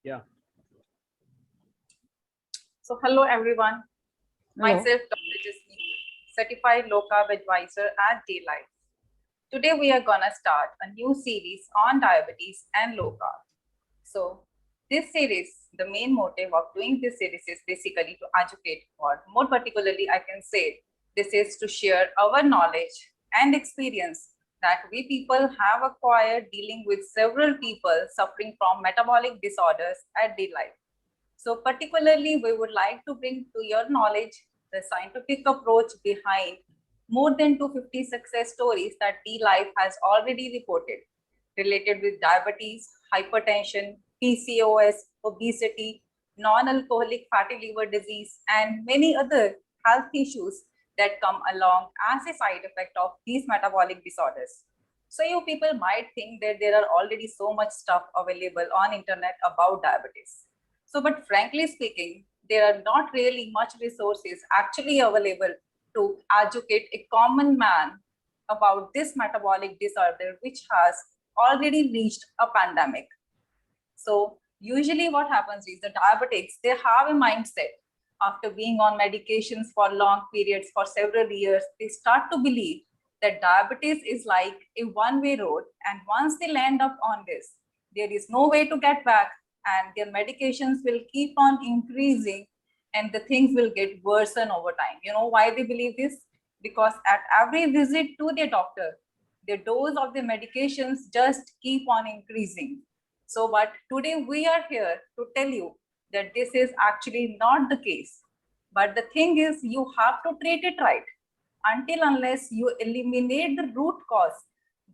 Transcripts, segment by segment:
Yeah. So hello everyone. Hello. Myself Dr. Jasmeet, certified low carb advisor at Daylight. Today we are gonna start a new series on diabetes and low carb. So this series, the main motive of doing this series is basically to educate, or more particularly I can say this is to share our knowledge and experience that we people have acquired dealing with several people suffering from metabolic disorders at Daylight. So particularly, we would like to bring to your knowledge the scientific approach behind more than 250 success stories that D-Life has already reported related with diabetes, hypertension, PCOS, obesity, non-alcoholic fatty liver disease, and many other health issues that come along as a side effect of these metabolic disorders. So you people might think that there are already so much stuff available on internet about diabetes. So, but frankly speaking, there are not really much resources actually available to educate a common man about this metabolic disorder, which has already reached a pandemic. So usually what happens is the diabetics, they have a mindset after being on medications for long periods for several years, they start to believe that diabetes is like a one-way road. And once they land up on this, there is no way to get back and their medications will keep on increasing and the things will get worsen over time. You know why they believe this? Because at every visit to their doctor, the dose of the medications just keep on increasing. So, but today we are here to tell you that this is actually not the case. But the thing is, you have to treat it right until unless you eliminate the root cause,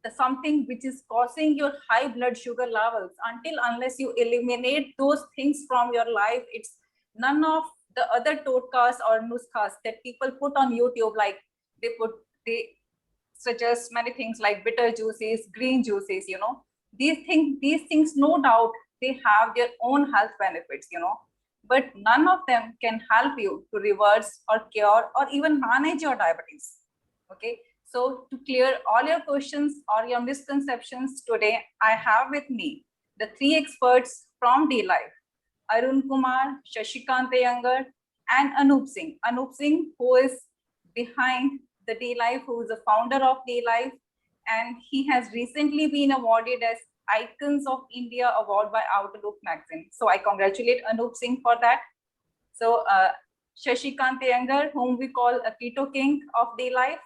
the something which is causing your high blood sugar levels, until unless you eliminate those things from your life, it's none of the other totkas or nuskas that people put on YouTube, like they suggest many things like bitter juices, green juices, these things, no doubt, they have their own health benefits, but none of them can help you to reverse or cure or even manage your diabetes. Okay. So to clear all your questions or your misconceptions today, I have with me the three experts from D-Life, Arun Kumar, Shashikant Iyengar, and Anup Singh. Anup Singh, who is behind the D-Life, who is the founder of D-Life, and he has recently been awarded as Icons of India Award by Outlook magazine. So I congratulate Anup Singh for that. So Shashikant Iyengar, whom we call a Keto King of D-Life,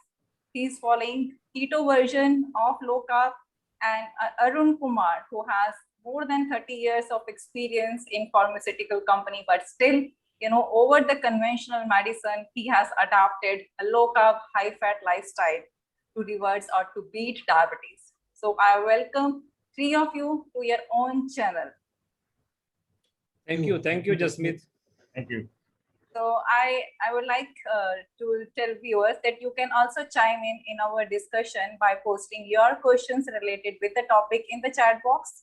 he's following keto version of low carb, and Arun Kumar, who has more than 30 years of experience in pharmaceutical company, but still, over the conventional medicine, he has adapted a low carb, high fat lifestyle to reverse or to beat diabetes. So I welcome three of you to your own channel. Thank you, Jasmeet. Thank you. So I would like to tell viewers that you can also chime in our discussion by posting your questions related with the topic in the chat box.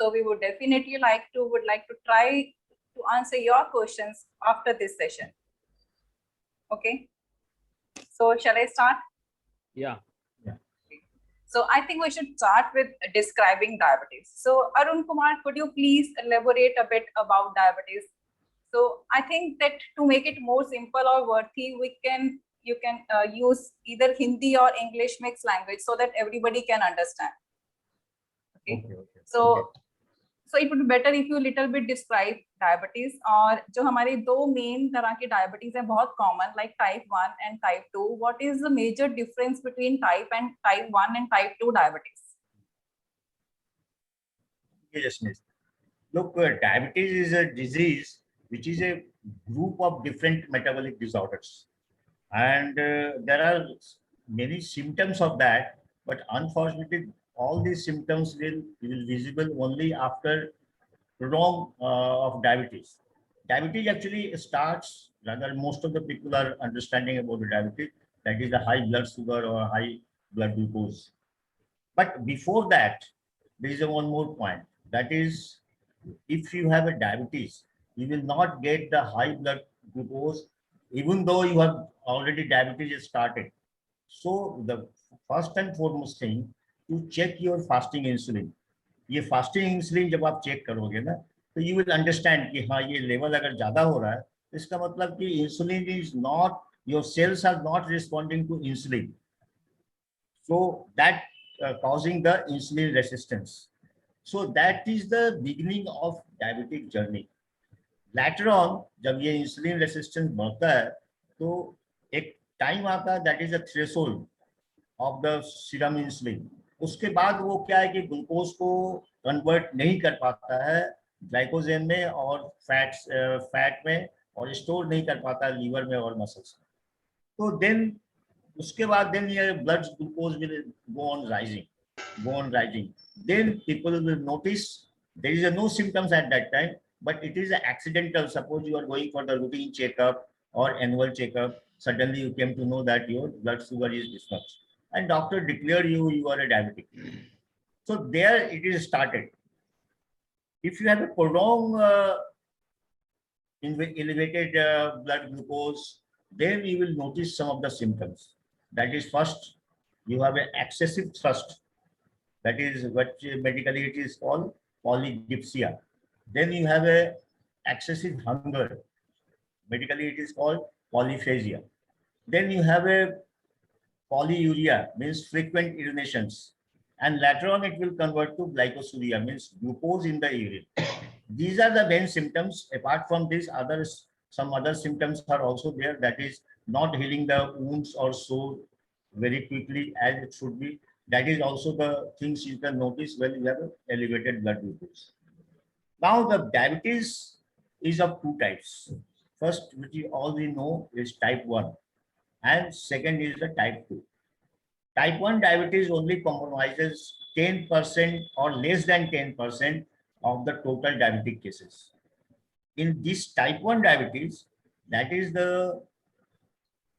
So we would definitely would like to try to answer your questions after this session. Okay. So shall I start? Yeah. So I think we should start with describing diabetes. So Arun Kumar, could you please elaborate a bit about diabetes? So I think that to make it more simple or worthy, you can use either Hindi or English mixed language so that everybody can understand. Okay. So it would be better if you little bit describe diabetes, और जो हमारे दो main तरह के diabetes है बहुत common, like type 1 and type 2. What is the major difference between type 1 and type 2 diabetes? Yes, miss. Look, diabetes is a disease which is a group of different metabolic disorders, and there are many symptoms of that. But unfortunately, all these symptoms will be visible only after prolonged of diabetes. Diabetes actually starts, rather most of the people are understanding about the diabetes, that is the high blood sugar or high blood glucose. But before that, there is a one more point. That is, if you have a diabetes, you will not get the high blood glucose, even though you have already diabetes started. So the first and foremost thing, to check your fasting insulin. ये fasting insulin जब आप check करोगे ना, तो you will understand कि हाँ ये level अगर ज्यादा हो रहा है तो इसका मतलब कि insulin is not, your cells are not responding to insulin, so that causing the insulin resistance. So that is the beginning of diabetic journey. Later on जब ये इंसुलिन रेसिस्टेंस बढ़ता है तो एक टाइम आता है, that is a threshold of the serum insulin. उसके बाद वो क्या है कि ग्लूकोज को कन्वर्ट नहीं कर पाता है ग्लाइकोजन में और फैट में, और स्टोर नहीं कर पाता लीवर में और मसल्स में। तो देन उसके बाद देन ये blood glucose will go on rising, then people will notice there is no symptoms at that time, but it is accidental. Suppose you are going for the routine checkup or annual checkup, suddenly you came to know that your blood sugar is this much and doctor declared you are a diabetic. So there it is started. If you have a prolonged elevated blood glucose, then you will notice some of the symptoms. That is, first, you have an excessive thirst. That is what medically it is called polydipsia. Then you have a excessive hunger. Medically it is called polyphagia. Then you have a polyuria, means frequent urinations. And later on it will convert to glycosuria, means glucose in the urine. These are the main symptoms. Apart from this, some other symptoms are also there. That is not healing the wounds or sore very quickly as it should be. That is also the things you can notice when you have elevated blood glucose. Now the diabetes is of two types. First, which you already know, is type 1, and second is the type 2. Type 1 diabetes only compromises 10% or less than 10% of the total diabetic cases. In this type 1 diabetes, that is the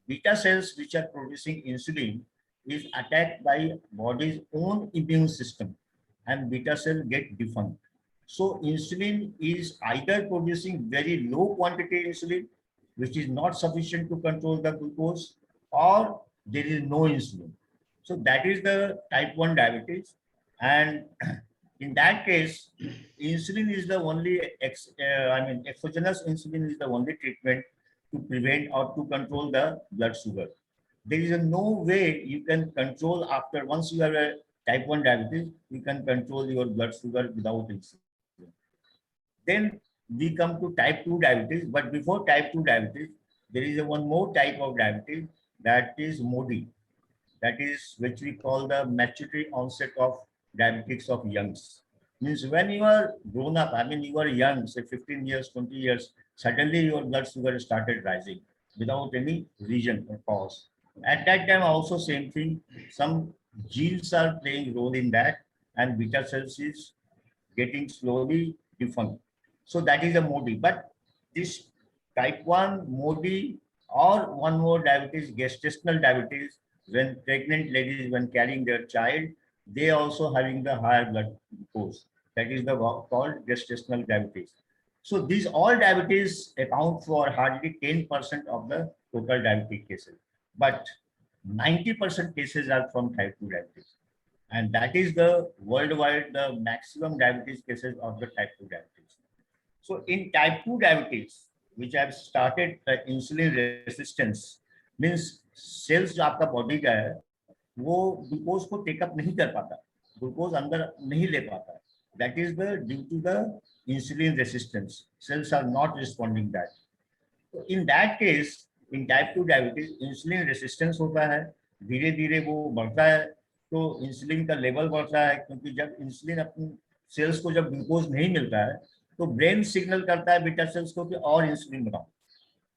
beta cells which are producing insulin is attacked by body's own immune system and beta cell get defunct. So insulin is either producing very low quantity insulin, which is not sufficient to control the glucose, or there is no insulin. So that is the type 1 diabetes. And in that case, insulin is the only, exogenous insulin is the only treatment to prevent or to control the blood sugar. There is no way you can control after, once you have a type 1 diabetes, you can control your blood sugar without insulin. Then we come to type 2 diabetes, but before type 2 diabetes, there is one more type of diabetes, that is MODY. That is which we call the maturity onset of diabetics of youngs. Means when you are grown up, you are young, say 15 years, 20 years, suddenly your blood sugar started rising without any reason or cause. At that time also same thing, some genes are playing role in that, and beta cells is getting slowly defunct. So that is a MODY. But this type 1 MODY, or one more diabetes, gestational diabetes, when pregnant ladies, when carrying their child, they also having the higher blood glucose. That is the called gestational diabetes. So these all diabetes account for hardly 10% of the total diabetic cases. But 90% cases are from type 2 diabetes. And that is the worldwide, the maximum diabetes cases of the type 2 diabetes. So in type 2 diabetes, which have started insulin resistance, means cells जो आपका body का है वो glucose को take up नहीं कर पाता, glucose अंदर नहीं ले पाता, that is the due to the insulin resistance, cells are not responding that. तो in that case, in type 2 diabetes insulin resistance होता है, धीरे धीरे वो बढ़ता है, तो इंसुलिन का लेवल बढ़ता है, क्योंकि जब इंसुलिन अपनी सेल्स को जब ग्लूकोज नहीं मिलता है तो ब्रेन सिग्नल करता है बीटा सेल्स को कि और इंसुलिन बनाओ,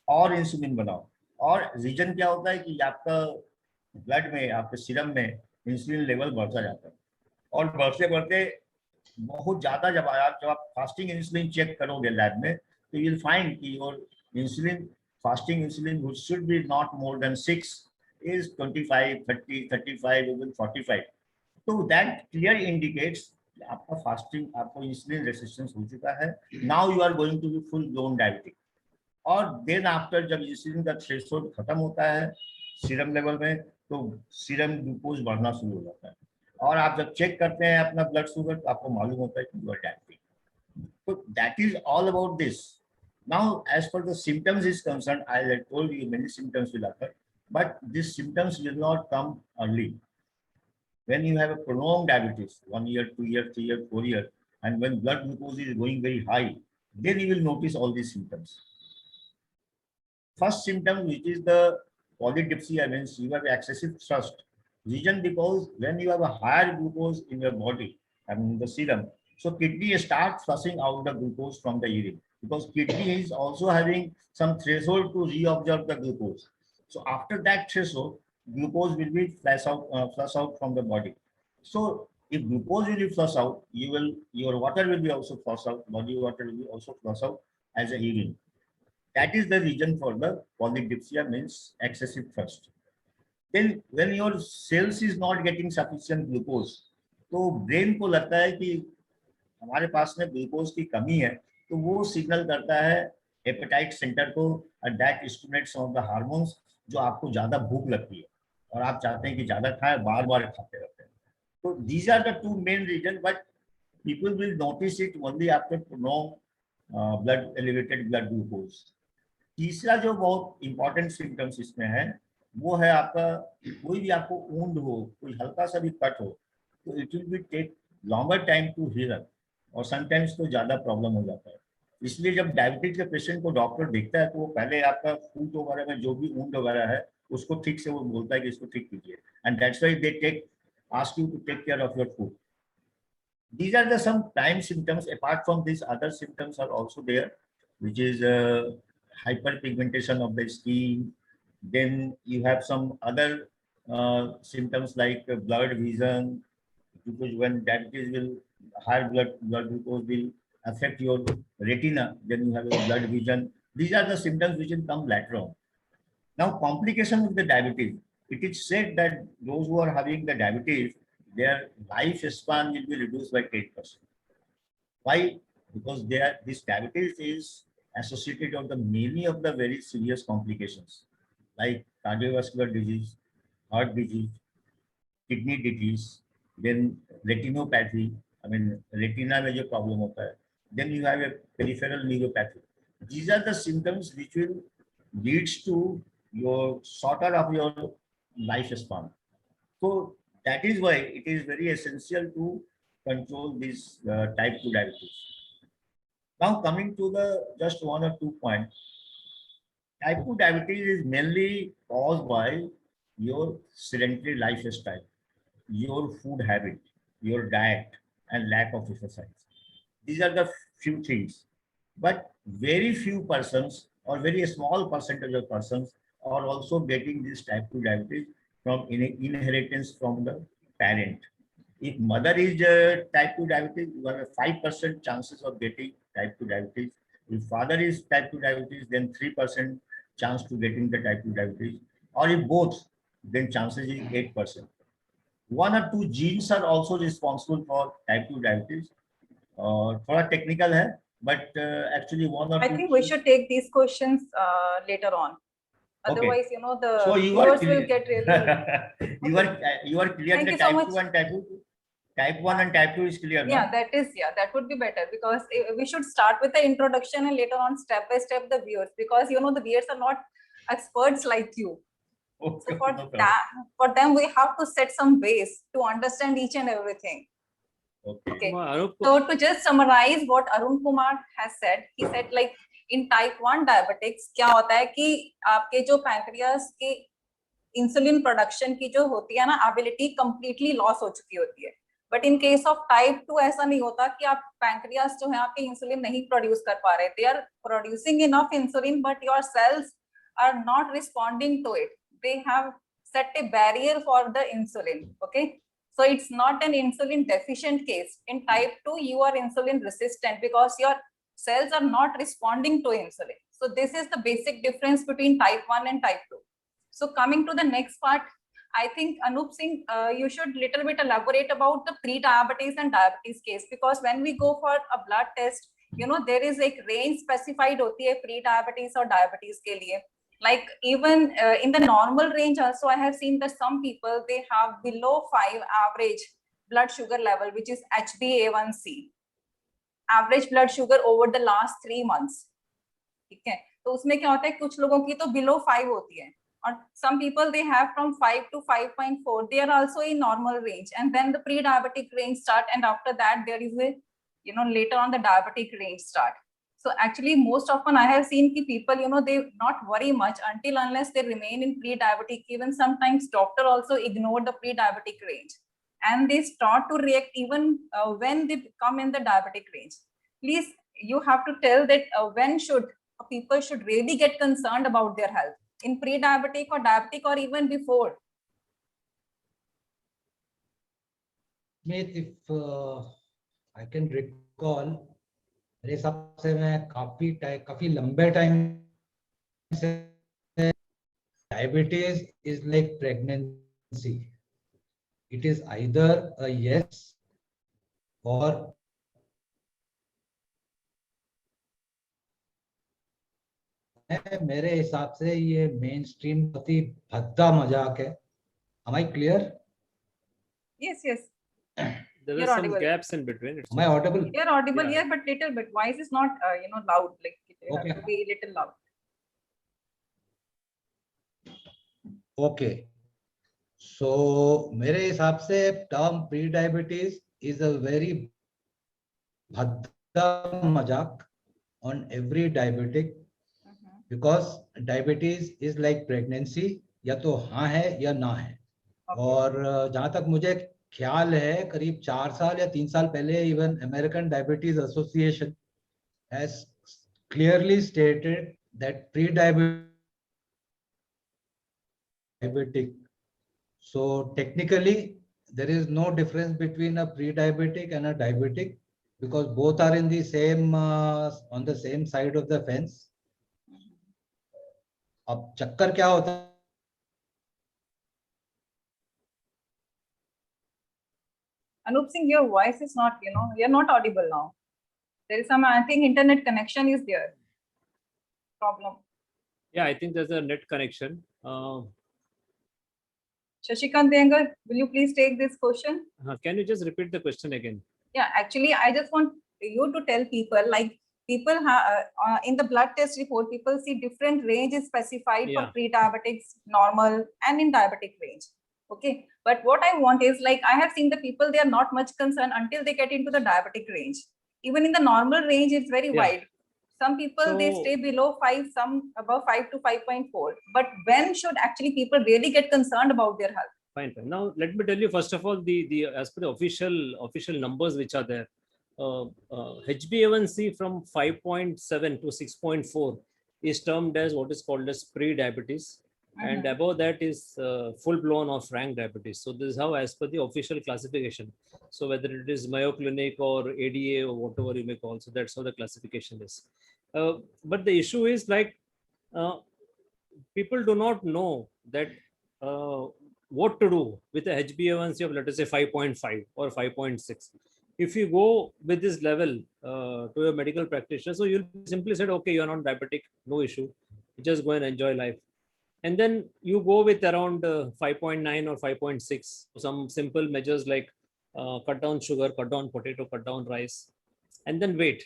और इंसुलिन बनाओ. और रीजन क्या होता है कि आपका ब्लड में, आपके सीरम में इंसुलिन लेवल बढ़ता जाता है, और बढ़ते बढ़ते बहुत ज्यादा जब आप फास्टिंग इंसुलिन चेक करोगे लैब में, तो यू विल फाइंड कि your insulin, fasting insulin which should be not more than 6 is 25, 30, 35, even 45. So that clear indicates आपका फास्टिंग, आपको इंसुलिन रेसिस्टेंस हो चुका है. Now you are going to be full blown diabetic. और then after जब insulin का threshold खत्म होता है सीरम लेवल में, तो सीरम ग्लूकोज बढ़ना शुरू हो जाता है, और आप जब चेक करते हैं अपना ब्लड शुगर तो आपको मालूम होता है कि you are diabetic. So that is all about this. Now, as for the symptoms is concerned, as I told you, many symptoms will occur, but these symptoms will not come early. When you have a prolonged diabetes, 1 year, 2 year, 3 year, 4 year, and when blood glucose is going very high, then you will notice all these symptoms. First symptom, which is the polydipsia, means you have excessive thirst. Reason because when you have a higher glucose in your body, I mean the serum, so kidney starts flushing out the glucose from the urine because kidney is also having some threshold to reabsorb the glucose. So after that threshold, glucose will be flush out from the body. So if glucose will be flush out, your water will be also flush out, body water will be also flush out as a urine. That is the reason for the polydipsia, means excessive thirst. Then when your cells is not getting sufficient glucose, तो brain को लगता है कि हमारे पास में glucose की कमी है, तो वो सिग्नल करता है हेपेटाइट सेंटर को, that stimulates some of the hormones, जो आपको ज्यादा भूख लगती है और आप चाहते हैं कि ज्यादा खाएं, बार बार खाते रहते हैं. तो these are the two main reason, but people will notice it only after blood elevated blood glucose. तीसरा जो बहुत इंपॉर्टेंट सिम्टम्स इसमें है, वो है आपका कोई भी आपको वुंड हो, कोई हल्का सा भी कट हो, तो it will be take longer time to heal, और समटाइम्स तो ज्यादा प्रॉब्लम हो जाता है. इसलिए जब डायबिटीज के पेशेंट को डॉक्टर देखता है, तो वो पहले आपका फूड वगैरह में जो भी वुंड वगैरह है उसको ठीक से वो बोलता है कि इसको ठीक कीजिए, and that's why they take ask you to take care of your food. These are the some prime symptoms. Apart from this, other symptoms are also there, which is hyperpigmentation of the skin. Then you have some other symptoms like blurred vision, because when diabetes will higher blood glucose will affect your retina, then you have a blurred vision. These are the symptoms which will come later on. Now, complication with the diabetes. It is said that those who are having the diabetes, their lifespan will be reduced by 8%. Why? Because this diabetes is associated with the many of the very serious complications like cardiovascular disease, heart disease, kidney disease, then retinopathy. I mean, retina में जो problem होता है. Then you have a peripheral neuropathy. These are the symptoms which will leads to your shorter of your lifespan. So that is why it is very essential to control this type 2 diabetes. Now coming to the just 1 or 2 points. Type 2 diabetes is mainly caused by your sedentary lifestyle, your food habit, your diet, and lack of exercise. These are the few things. But very few persons or very small percentage of persons are also getting this type 2 diabetes from inheritance from the parent. If mother is type 2 diabetes, you have a 5% chances of getting type 2 diabetes. If father is type 2 diabetes, then 3% chance to getting the type 2 diabetes. Or if both, then chances is 8%. 1 or 2 genes are also responsible for type 2 diabetes. थोड़ा technical है, but actually 1 or 2. I think we should take these questions later on. Otherwise, Okay. you know, the So you viewers are will get really. you are clear. Thank The you so type much. 2 and type 2. Type 1 and type 2 is clear. Yeah, that would be better, because we should start with the introduction and later on step by step the viewers, because you know the viewers are not experts like you. Okay. So for No problem. that, for them we have to set some base to understand each and everything. Okay. Okay. Anup, So to just summarize what Arun Kumar has said, he said like in type 1 diabetics क्या होता है कि आपके जो pancreas के insulin production की जो होती है ना एबिलिटी कंप्लीटली लॉस हो चुकी होती है. But in case of type 2 ऐसा नहीं होता कि आप पैंक्रियास जो है आपके इंसुलिन नहीं प्रोड्यूस कर पा रहे. They are producing enough insulin but your cells are not responding to it. They have set a barrier for the insulin. Okay, so it's not an insulin deficient case. In type 2 you are insulin resistant because your cells are not responding to insulin. So this is the basic difference between type 1 and type 2. So coming to the next part, I think Anup Singh, you should little bit elaborate about the pre-diabetes and diabetes case, because when we go for a blood test, you know, there is a range specified hoti hai pre-diabetes or diabetes ke liye. Like even in the normal range also, I have seen that some people, they have below 5 average blood sugar level, which is HbA1c. average blood sugar over the last 3 months. ठीक है, तो उसमें क्या होता है, कुछ लोगों की तो below 5 होती है, और some people they have from 5 to 5.4. They are also in normal range, and then the pre-diabetic range start, and after that there is a, later on the diabetic range start. So actually most often I have seen ki people, they not worry much until unless they remain in pre-diabetic. Even sometimes doctor also ignore the pre-diabetic range, and they start to react even when they come in the diabetic range. Please, you have to tell that when should people should really get concerned about their health, in pre-diabetic or diabetic or even before. If I can recall, मेरे हिसाब से मैं काफी लंबे time से diabetes is like pregnancy. It is either a yes or मेरे हिसाब से ये मेन स्ट्रीम बहुत ही भद्दा मजाक है. Am I clear? Yes, yes. There You're are some audible. gaps in between. Am I audible? You're audible, Yeah. yeah, but little bit. Voice is not, loud. Like you have Okay. to be little loud. Okay. So मेरे हिसाब से term pre-diabetes is a very भद्दा मजाक on every diabetic, because diabetes is like pregnancy. या तो हाँ है या ना है. और जहाँ तक मुझे ख्याल है करीब 4 साल या 3 साल पहले even American diabetes association has clearly stated that pre-diabetic. So technically there is no difference between a pre-diabetic and a diabetic, because both are in the same on the same side of the fence. अब चक्कर क्या होता है? Anup Singh, your voice is not, you're not audible now. There is some, I think, internet connection is there. Problem. Yeah, I think there's a net connection. Shashikant Iyengar, will you please take this question? Can you just repeat the question again? Yeah, actually, I just want you to tell people, like people in the blood test report, people see different ranges specified Yeah. for pre-diabetics, normal, and in diabetic range. Okay, but what I want is, like, I have seen the people, they are not much concerned until they get into the diabetic range. Even in the normal range, it's very Yeah. wide. Some people, they So- stay below 5, some above 5 to 5.4. But when should actually people really get concerned about their health? Fine. Now let me tell you first of all the as per the official numbers which are there. HbA1c from 5.7 to 6.4 is termed as what is called as pre-diabetes, and above that is full blown or frank diabetes. So this is how, as per the official classification. So whether it is Mayo Clinic or ADA or whatever you may call, so that's how the classification is. But the issue is, like, people do not know that what to do with a HbA1c of, let us say, 5.5 or 5.6. If you go with this level to a medical practitioner, so you'll simply say, okay, you're not diabetic, no issue, just go and enjoy life. And then you go with around 5.9 or 5.6, some simple measures like cut down sugar, cut down potato, cut down rice, and then wait.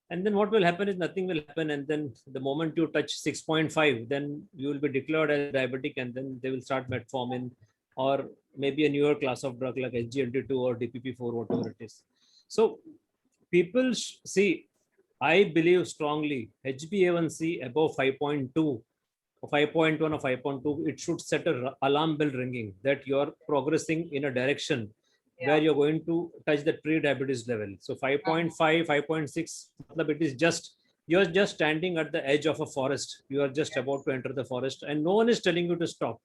And then what will happen is nothing will happen. And then the moment you touch 6.5, then you will be declared as diabetic, and then they will start metformin or maybe a newer class of drug like SGLT2 or DPP4, whatever it is. So people see, I believe strongly, HbA1c above 5.2 or 5.1 or 5.2, it should set an alarm bell ringing that you're progressing in a direction where you're going to touch that pre-diabetes level. So 5.5, 5.6, it is just, you're just standing at the edge of a forest. You are just about to enter the forest and no one is telling you to stop.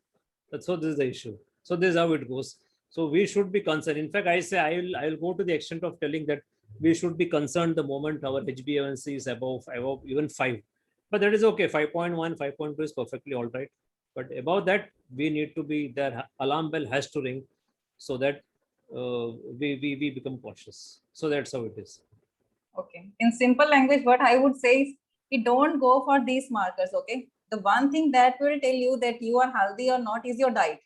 So this is the issue. So this is how it goes. So we should be concerned. In fact, I say I will go to the extent of telling that we should be concerned the moment our HbA1c is above even 5. But that is okay. 5.1, 5.2 is perfectly all right. But above that, we need to be there. Alarm bell has to ring so that we become cautious. So that's how it is. Okay. In simple language, what I would say is, we don't go for these markers. Okay. The one thing that will tell you that you are healthy or not is your diet.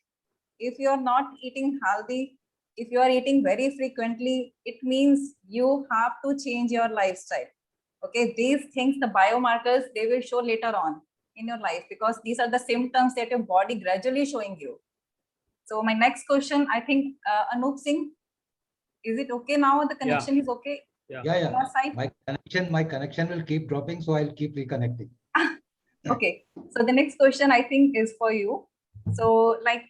If you are not eating healthy, if you are eating very frequently, it means you have to change your lifestyle. Okay, these things, the biomarkers, they will show later on in your life, because these are the symptoms that your body gradually showing you. So my next question, I think, Anup Singh, is it okay now? The connection is okay? Yeah. Your side? My connection will keep dropping, so I'll keep reconnecting. Okay, so the next question I think is for you. So like,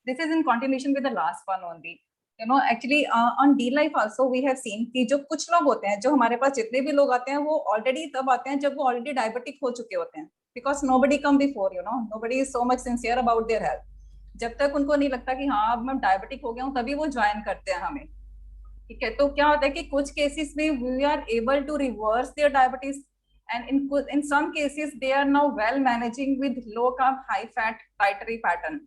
this is in continuation with the last one only. You know, actually on D Life also we have seen कि जो कुछ लोग होते हैं, जो हमारे पास जितने भी लोग आते हैं, वो already तब आते हैं जब वो already diabetic हो चुके होते हैं. Because nobody come before, you know, nobody is so much sincere about their health. जब तक उनको नहीं लगता कि हाँ अब मैं diabetic हो गया हूँ, तभी वो ज्वाइन करते हैं हमें. ठीक है, तो क्या होता है कि कुछ केसेस में we are able to reverse their diabetes, and in some cases they are now well managing with low carb high fat dietary pattern.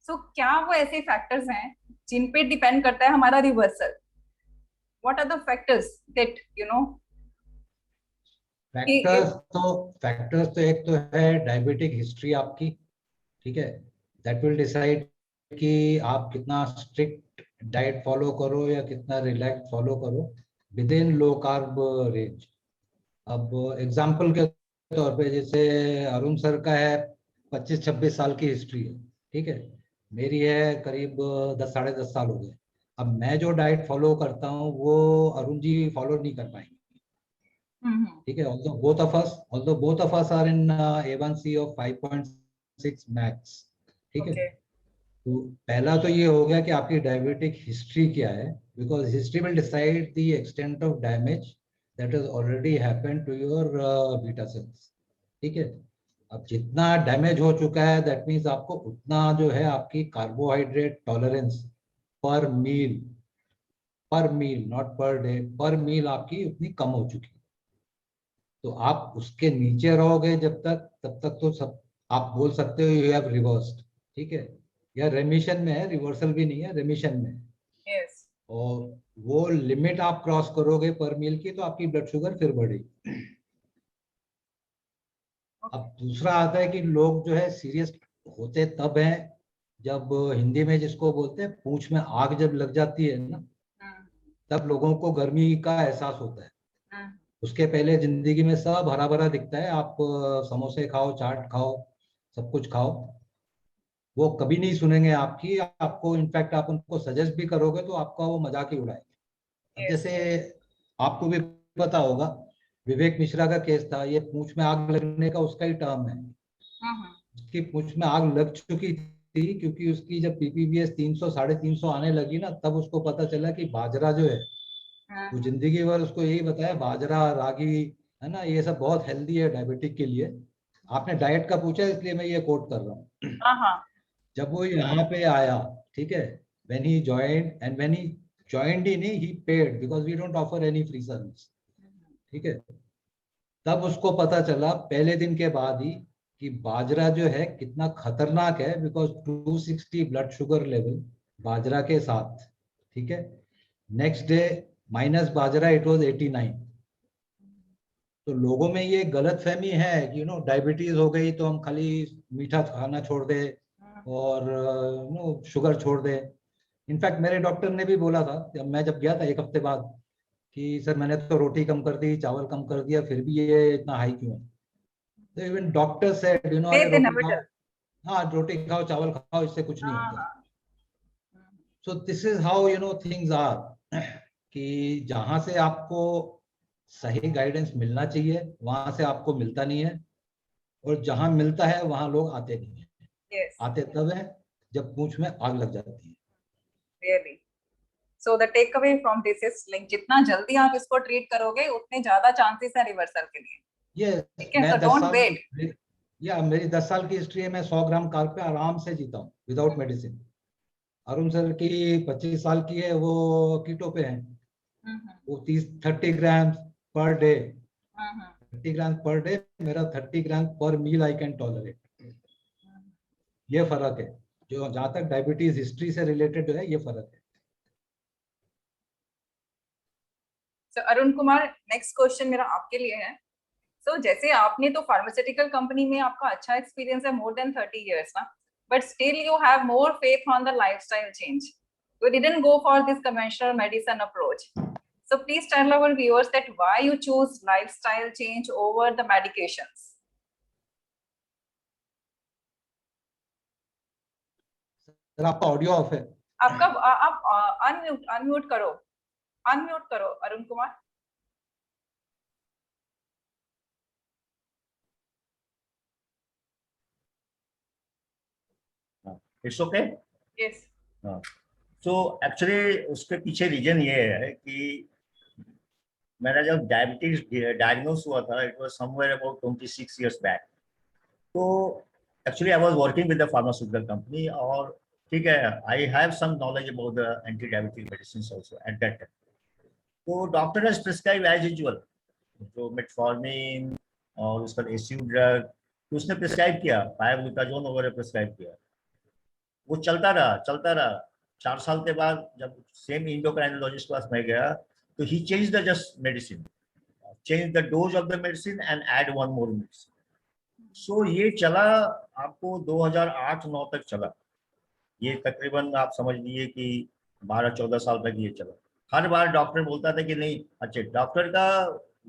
So क्या वो ऐसे फैक्टर्स हैं जिन पे डिपेंड करता है हमारा reversal? What are the factors that you know? Factors तो एक तो है डायबिटिक हिस्ट्री आपकी, ठीक है, दैट विल डिसाइड कि आप कितना स्ट्रिक्ट डाइट फॉलो करो या कितना रिलैक्स फॉलो करो with in low carb range. अब एग्जांपल के तौर पे जैसे अरुण सर का है 25-26 साल की हिस्ट्री है, ठीक है, मेरी है करीब 10-10.5 साल हो गए. अब मैं जो डाइट फॉलो करता हूँ वो अरुण जी फॉलो नहीं कर पाएंगे, ठीक है. although both of us are in A1C of 5.6 max, ठीक है. तो पहला तो ये हो गया कि आपकी डायबिटिक हिस्ट्री क्या है, because history will decide the extent of damage that is already happened to your beta cells, ठीक है. अब जितना डैमेज हो चुका है दैट मीन्स आपको उतना जो है आपकी कार्बोहाइड्रेट टॉलरेंस पर मील नॉट पर डे, पर मील आपकी उतनी कम हो चुकी है. तो आप उसके नीचे रहोगे जब तक, तब तक तो सब आप बोल सकते हो यू हैव रिवर्स्ड, ठीक है, या रेमिशन में है, रिवर्सल भी नहीं है, रेमिशन में है. Yes. और वो लिमिट आप क्रॉस करोगे पर मील की तो आपकी ब्लड शुगर फिर बढ़ेगी. अब दूसरा आता है कि लोग जो है सीरियस होते तब हैं जब हिंदी में जिसको बोलते हैं पूंछ में आग जब लग जाती है ना, तब लोगों को गर्मी का एहसास होता है. उसके पहले जिंदगी में सब हरा भरा दिखता है, आप समोसे खाओ, चाट खाओ, सब कुछ खाओ, वो कभी नहीं सुनेंगे आपकी. आपको इनफैक्ट आप उनको सजेस्ट भी करोगे तो आपका वो मजाक ही उड़ाएंगे. जैसे आपको भी पता होगा विवेक मिश्रा का केस था, ये पूंछ में आग लगने का उसका ही टर्म है. उसकी पूंछ में आग लग चुकी थी क्योंकि उसकी जब PPBS 300-350 आने लगी ना, तब उसको पता चला कि बाजरा जो है, वो जिंदगी भर उसको यही बताया बाजरा, रागी है ना, ये सब बहुत हेल्दी है डायबिटिक के लिए. आपने डाइट का पूछा इसलिए मैं ये कोट कर रहा हूँ. जब वो यहाँ पे आया, ठीक है, when he joined and when he joined ही नहीं, he paid because we don't offer any free service, ठीक है. तब उसको पता चला पहले दिन के बाद ही कि बाजरा जो है कितना खतरनाक है, बिकॉज 260 ब्लड शुगर लेवल बाजरा के साथ, ठीक है. Next day minus bajra it was 89. तो लोगों में ये गलत फहमी है कि डायबिटीज हो गई तो हम खाली मीठा खाना छोड़ दे और शुगर छोड़ दे. इनफैक्ट मेरे डॉक्टर ने भी बोला था, मैं जब गया था 1 हफ्ते बाद, कि सर मैंने तो रोटी कम कर दी, चावल कम कर दिया, फिर भी ये इतना हाई क्यों है. तो इवन डॉक्टर सेड रोटी खाओ, चावल खाओ, इससे कुछ नहीं होता. So this is how things are, कि जहां से आपको सही गाइडेंस मिलना चाहिए वहां से आपको मिलता नहीं है, और जहां मिलता है वहां लोग आते नहीं है. आते तब है जब पूंछ में आग लग जाती है. Really. So the takeaway from this is like जितना जल्दी आप इसको ट्रीट करोगे उतने ज्यादा चांसेस है रिवर्सल के लिए. Yes, मैं 10 साल मेरी 10 साल की हिस्ट्री है, मैं 100 ग्राम कार्ब पे आराम से जीता हूँ विदाउट मेडिसिन. अरुण सर की 25 साल की है, वो कीटो पे हैं, वो 30 ग्राम पर डे, 30 ग्राम पर डे, मेरा 30 ग्राम पर मील आई कैन टॉलरेट. ये फर्क है, जो जहां तक डायबिटीज हिस्ट्री से रिलेटेड है, ये फर्क है. So Arun Kumar, next question मेरा आपके लिए है. So जैसे आपने तो फार्मास्यूटिकल कंपनी में आपका अच्छा एक्सपीरियंस है, more than 30 years ना, but still you have more faith on the lifestyle change. We didn't go for this conventional medicine approach. So please tell our viewers that why you choose lifestyle change over the medications. Sir आपका audio of है. आपका आप unmute करो Arun Kumar. It's okay. Yes. So actually उसके पीछे reason ये है कि मेरा जब डायबिटीज डायग्नोस हुआ था, it was somewhere about 26 years back. तो actually I was working with the pharmaceutical company, और ठीक है, I have some knowledge about the anti diabetic medicine also at that time. तो doctor has prescribe as usual जो metformin और उसका SU drug, तो उसने प्रिस्क्राइब किया, पायरोग्लूटाजोन वगैरह प्रिस्क्राइब किया. वो चलता रहा 4 साल के बाद जब सेम इंडोक्राइनोलॉजिस्ट के पास मैं गया, तो he change the just medicine, change the dose of the medicine and add one more medicine. So ये चला आपको 2008-9 तक चला. ये तकरीबन आप समझ लीजिए कि 12-14 साल तक ये चला. हर बार डॉक्टर बोलता था कि नहीं, अच्छा, डॉक्टर का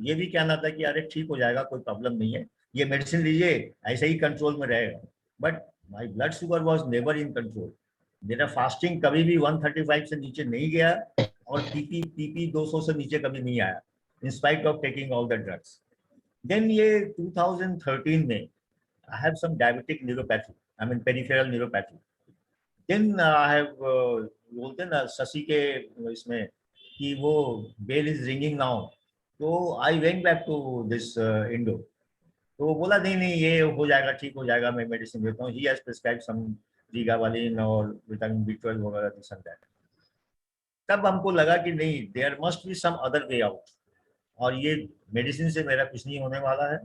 ये भी कहना था कि अरे ठीक हो जाएगा, कोई प्रॉब्लम नहीं है, ये मेडिसिन लीजिए, ऐसे ही कंट्रोल में रहेगा. But my blood sugar was never in control. मेरा फास्टिंग कभी भी 135 से नीचे नहीं गया, और पीपी 200 से नीचे कभी नहीं आया, in spite of taking all the drugs. Then ये 2013 में I have some diabetic neuropathy, I mean peripheral neuropathy. Then I have बोलते ना शशि के इसमें कि वो bell is ringing now. तो I went back to this Indo. तो वो बोला नहीं ये हो जाएगा, ठीक हो जाएगा, मैं मेडिसिन देता हूँ. He has prescribed some Pregabalin और विटामिन B12 वगैरह दिस एंड दैट. तब हमको लगा कि नहीं, there must be some other way out, और ये मेडिसिन से मेरा कुछ नहीं होने वाला है.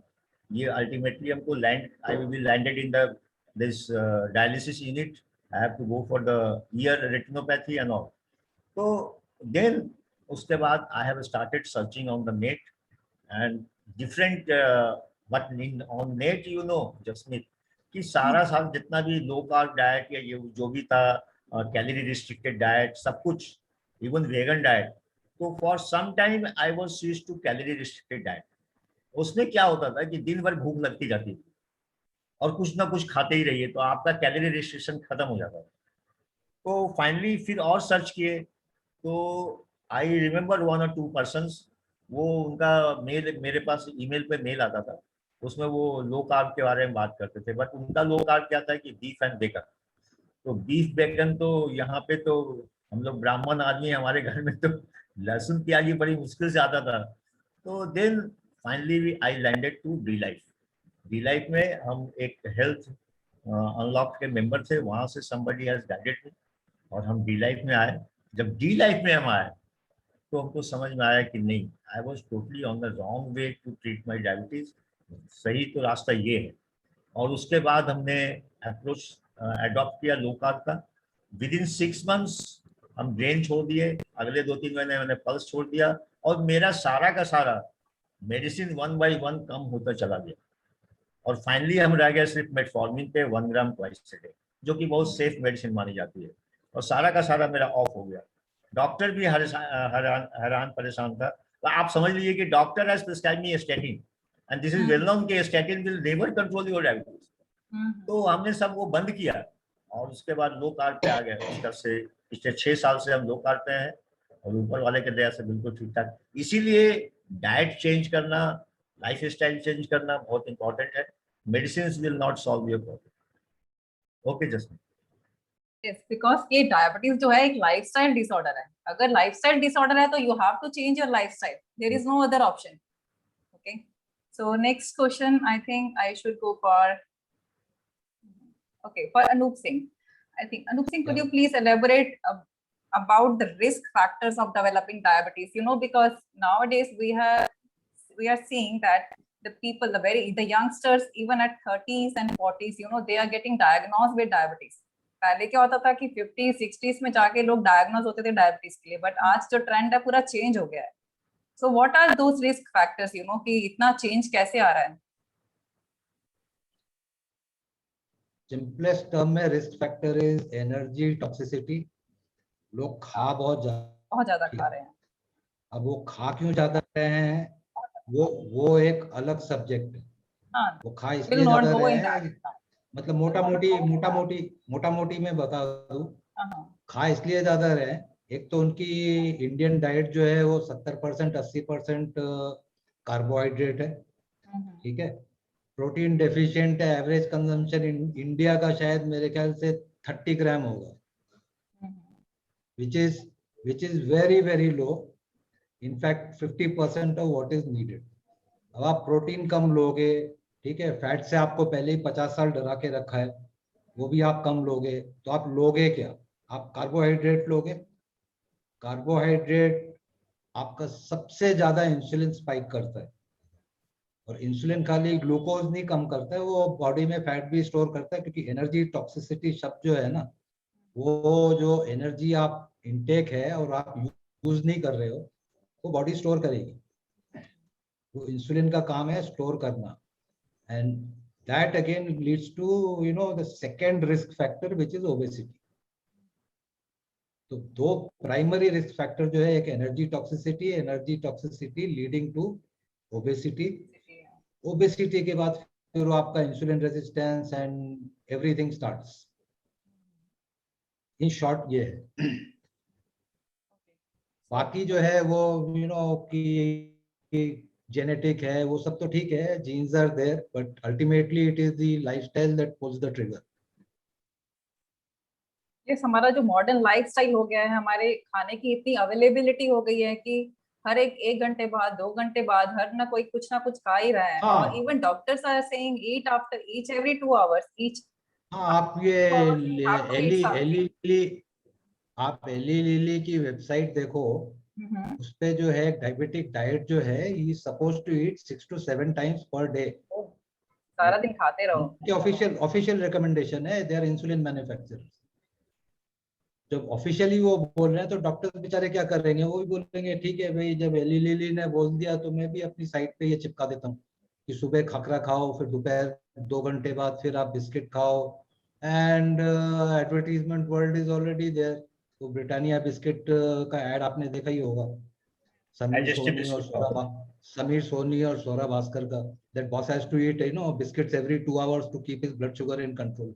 ये अल्टीमेटली हमको I will be landed in the this dialysis unit. I have to go for the year retinopathy and all. तो देन उसके बाद I have started searching on the net and different but on net you know Jasmeet कि सारा जितना भी low carb diet या ये जो भी था, कैलोरी रिस्ट्रिक्टेड डाइट, सब कुछ, इवन वेगन डाइट. तो for some time I was switch to calorie restricted diet. उसमें क्या होता था कि दिन भर भूख लगती जाती थी और कुछ ना कुछ खाते ही रहिए, तो आपका कैलोरी रिस्ट्रिक्शन खत्म हो जाता था. तो फाइनली फिर और सर्च किए, तो आई रिमेम्बर 1 or 2 पर्सन्स, वो उनका मेल मेरे पास ईमेल पे मेल आता था, उसमें वो लो कार्ब के बारे में बात करते थे. बट उनका लो कार्ब क्या था कि बीफ एंड बेकन. तो बीफ बेकन तो यहाँ पे तो हम लोग ब्राह्मण आदमी, हमारे घर में तो लहसुन प्याज बड़ी मुश्किल से आता था. तो then finally I landed to D life. D life में हम एक हेल्थ अनलॉक के मेंबर थे, वहां से somebody has guided me और हम डी लाइफ में आए. जब डी लाइफ में हम आए तो हमको समझ में आया कि नहीं, I was totally on the wrong way to treat my diabetes. सही तो रास्ता ये है. और उसके बाद हमने अप्रोच अडॉप्ट किया लो कार्ब का. विद इन 6 months हम ग्रेन छोड़ दिए, अगले 2-3 महीने मैंने पल्स छोड़ दिया, और मेरा सारा का सारा मेडिसिन 1 by 1 कम होता चला गया. और फाइनली हम रह गए सिर्फ मेटफॉर्मिन पे 1 ग्राम ट्वाइस अ डे, जो कि बहुत सेफ मेडिसिन मानी जाती है. और सारा का सारा मेरा ऑफ हो गया. डॉक्टर भी हैरान परेशान था. तो आप समझ लीजिए कि doctor has prescribe me statin, and this is well known कि statin will never control your diabetes. तो हमने सब वो बंद किया और उसके बाद लो कार्ब पे आ गए. उसका से पिछले 6 साल से हम लो कार्ब पे हैं, और ऊपर वाले के दया से बिल्कुल ठीक ठाक. इसीलिए डाइट चेंज करना, लाइफ स्टाइल चेंज करना बहुत इंपॉर्टेंट है. Medicine will not solve your problem. Okay just. Yes, because ये डायबिटीज जो है एक लाइफस्टाइल डिसऑर्डर है. अगर लाइफस्टाइल डिसऑर्डर है तो you have to change your lifestyle. There is no other option. Okay, so next question I think I should go for Anup Singh. I think Anup Singh, could you please elaborate about the risk factors of developing diabetes? You know, because nowadays we are seeing that the youngsters, even at 30s and 40s, you know, they are getting diagnosed with diabetes. पहले क्या होता था कि 50s 60s में जाके लोग diagnose होते थे डायबिटीज के लिए, बट आज जो ट्रेंड है पूरा चेंज हो गया है. So what are those risk factors, you know, कि इतना चेंज कैसे आ रहा है? Simplest term में risk factor is energy toxicity, लोग खा बहुत बहुत ज्यादा ठीक खा है। रहे हैं। अब वो खा क्यों ज्यादा रहे हैं, वो एक अलग सब्जेक्ट है। हाँ, वो खा विल इसलिए नॉट ज्यादा गो रहे इन हैं, दैट। मतलब मोटा मोटी मैं बता दूं, खा इसलिए ज्यादा रहे हैं। एक तो उनकी इंडियन डाइट जो है वो 70% 80% कार्बोहाइड्रेट है, ठीक है। प्रोटीन डेफिशिएंट है, एवरेज कंजम्पशन इंडिया का शायद मेरे ख्याल से 30 ग्राम होगा, which is very very low, in fact 50% of what is needed. अब आप प्रोटीन कम लोगे, ठीक है, फैट से आपको पहले ही 50 साल डरा के रखा है, वो भी आप कम लोगे, तो आप लोगे क्या, आप कार्बोहाइड्रेट लोगे। कार्बोहाइड्रेट आपका सबसे ज्यादा इंसुलिन स्पाइक करता है, और इंसुलिन खाली ग्लूकोज नहीं कम करता है, वो बॉडी में फैट भी स्टोर करता है, क्योंकि एनर्जी टॉक्सिसिटी शब्द जो है ना, वो जो एनर्जी आप इनटेक है और आप यूज नहीं कर रहे हो, वो बॉडी स्टोर करेगी। तो इंसुलिन का काम है स्टोर करना, and that again leads to the second risk factor which is obesity. तो दो प्राइमरी रिस्क फैक्टर जो है, एक energy toxicity leading to obesity, obesity के बाद फिर आपका insulin resistance and everything starts. In short ये है। बाकी जो है वो कि जेनेटिक है, वो सब तो ठीक है, genes are there, but ultimately it is the lifestyle that pulls the trigger. ये हमारा जो मॉडर्न लाइफस्टाइल हो गया है, हमारे खाने की इतनी अवेलेबिलिटी हो गई है कि हर एक घंटे बाद 2 घंटे बाद हर ना कोई कुछ ना कुछ खा ही रहा है। हाँ। और even doctors are saying eat after each every 2 hours each. हाँ, आप ये एली लिली की वेबसाइट देखो, उस पे जो है डायबिटिक डाइट जो है, he suppose to eat 6 to 7 times per day. सारा दिन खाते रहो। उनके ऑफिशियल रिकमेंडेशन है, दे आर इंसुलिन मैन्युफैक्चरर्स। जब ऑफिशियली वो बोल रहे हैं तो डॉक्टर बेचारे क्या कर रहे हैं, वो भी बोलेंगे ठीक है भाई, जब एली लिली ने बोल दिया तो मैं भी अपनी साइट पे ये चिपका देता हूँ कि सुबह खाकरा खाओ, फिर दोपहर 2 घंटे बाद फिर आप बिस्किट खाओ, and advertisement world is already there. तो ब्रिटानिया बिस्किट का एड आपने देखा ही होगा, समीर Digestive सोनी और biscuit. सौरभ भास्कर का, that boss has to eat biscuits every 2 hours to keep his blood sugar in control.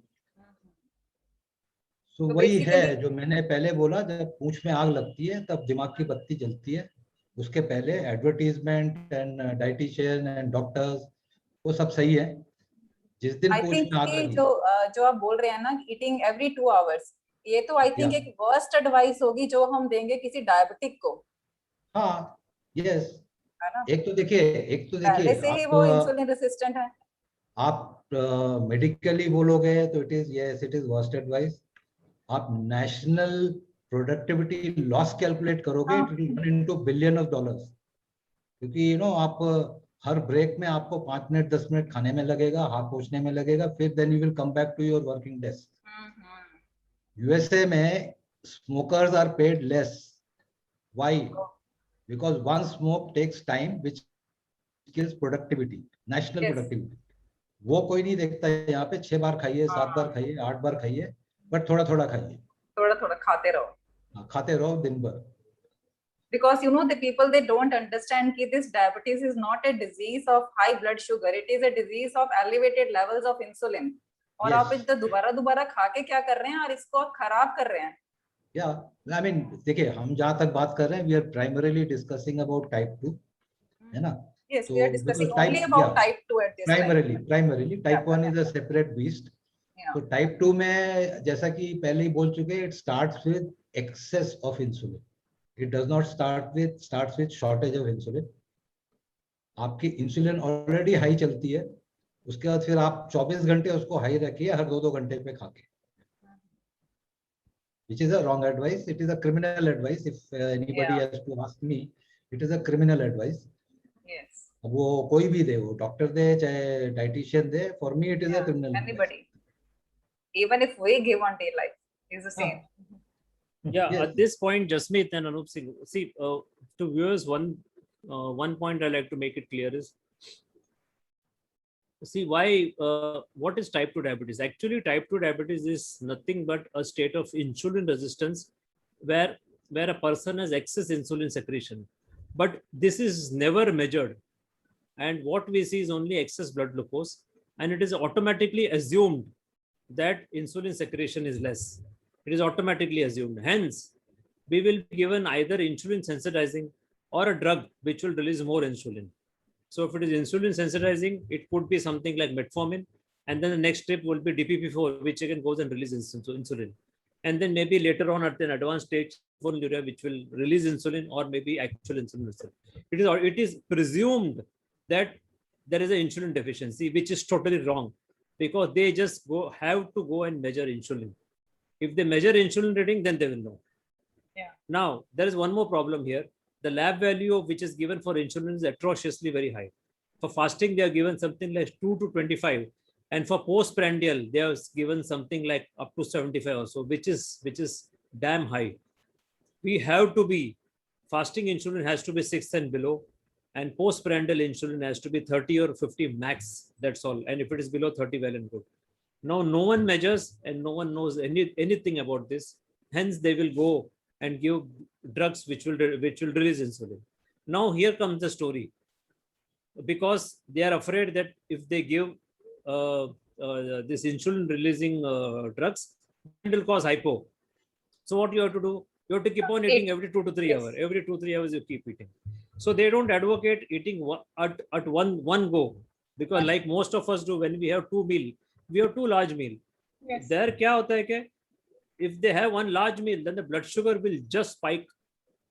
तो तो वही है बेसिकली जो मैंने पहले बोला, जब पूंछ में आग लगती है तब दिमाग की बत्ती जलती है, उसके पहले advertisement and dietitian and doctors वो सब सही है, जिस दिन आई पूंछ थिंक में आग कि लगी। जो आप बोल रहे हैं ना, ईटिंग एवरी 2 आवर्स, ये तो आई थिंक या एक वर्स्ट एडवाइस होगी जो हम देंगे किसी डायबिटिक को, हाँ, यस। है ना। एक तो देखिए पहले से ही वो इंसुलिन रेसिस्टेंट है। आप मेडिकली बोलोगे तो इट इज वर्स्ट एडवाइस। आप नेशनल प्रोडक्टिविटी लॉस कैलकुलेट करोगे, हाँ, it will run into billion of dollars, क्योंकि आप हर ब्रेक में आपको 5 मिनट 10 मिनट खाने में लगेगा, हाथ पोछने में लगेगा, फिर then you will come back to your working desk. USA में smokers are paid less, why? Because one smoke takes time which kills productivity, national yes, productivity. वो कोई नहीं देखता है, यहाँ पे 6 बार खाइए, 7 बार खाइए, 8 बार खाइए, बट थोड़ा थोड़ा खाइए, थोड़ा थोड़ा खाते रहो। खाते रहो दिन भर। Because the people, they don't understand कि this diabetes is not a disease of high blood sugar, it is a disease of elevated levels of insulin। और आप Yes. इतना दोबारा दोबारा खा के क्या कर रहे हैं, और इसको आप खराब कर रहे हैं। या आई मीन देखिए, हम जहाँ तक बात कर रहे हैं, we are primarily discussing about type 2, है ना। Yes, तो we are discussing because only type, या about type 2 at this time। Primarily type 1 is a separate beast. Yeah, तो टाइप 2 में जैसा कि पहले ही बोल चुके, it starts with excess of insulin, it does not starts with shortage of insulin. आपकी इंसुलिन ऑलरेडी हाई चलती है, उसके बाद फिर आप 24 घंटे उसको हाई रखिए, हर 2-2 घंटे पे खा के, which is a wrong advice. It is a criminal advice. If anybody yeah, has to ask me, it is a criminal advice. yes, अब वो कोई भी दे, वो डॉक्टर दे चाहे dietitian they, for me it is a yeah, criminal advice. anybody, even if we give on day life, is the same। Yeah, Yes. at this point, Jasmeet and Anup Singh, see, to viewers, one point I like to make it clear is, see why, what is type 2 diabetes? Actually, type 2 diabetes is nothing but a state of insulin resistance where a person has excess insulin secretion, but this is never measured, and what we see is only excess blood glucose, and it is automatically assumed that insulin secretion is less. It is automatically assumed. Hence, we will be given either insulin sensitizing or a drug which will release more insulin. So if it is insulin sensitizing, it could be something like metformin, and then the next step will be DPP4, which again goes and releases insulin. And then maybe later on at an advanced stage, sulfonylurea, which will release insulin, or maybe actual insulin itself. It is presumed that there is an insulin deficiency, which is totally wrong, because they just have to go and measure insulin. If they measure insulin reading, then they will know. Yeah. Now, there is one more problem here. The lab value of which is given for insulin is atrociously very high. For fasting, they are given something like 2 to 25. And for postprandial, they are given something like up to 75 or so, which is damn high. We have to be, fasting insulin has to be 6 and below, and postprandial insulin has to be 30 or 50 max. That's all. And if it is below 30, well and good. Now, no one measures and no one knows anything about this. Hence, they will go and give drugs which will release insulin. Now, here comes the story. Because they are afraid that if they give this insulin releasing drugs, it will cause hypo. So what you have to do? You have to keep on eating every 2 to 3 hours. Every 2 3 hours you keep eating. So they don't advocate eating at one go, because like most of us do, when we have 2 meals, we have 2 large meals. Yes. There kya hota hai ke, if they have 1 large meal, then the blood sugar will just spike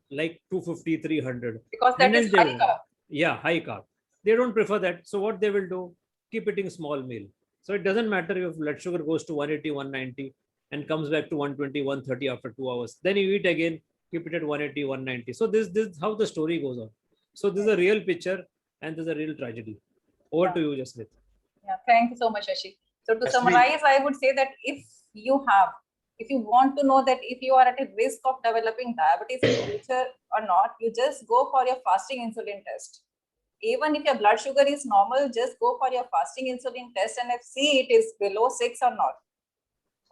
like 250, 300. Because that is high carb. Yeah, high carb. They don't prefer that. So what they will do, keep eating small meal. So it doesn't matter if blood sugar goes to 180, 190 and comes back to 120, 130 after 2 hours. Then you eat again, keep it at 180, 190. So this is how the story goes on. So this is a real picture and this is a real tragedy. Over to you, Jasmeet. Yeah, thank you so much, Shashi. So to Jasmeet. summarize, I would say that if you want to know that if you are at a risk of developing diabetes in future or not, you just go for your fasting insulin test. Even if your blood sugar is normal, just go for your fasting insulin test and see it is below 6 or not.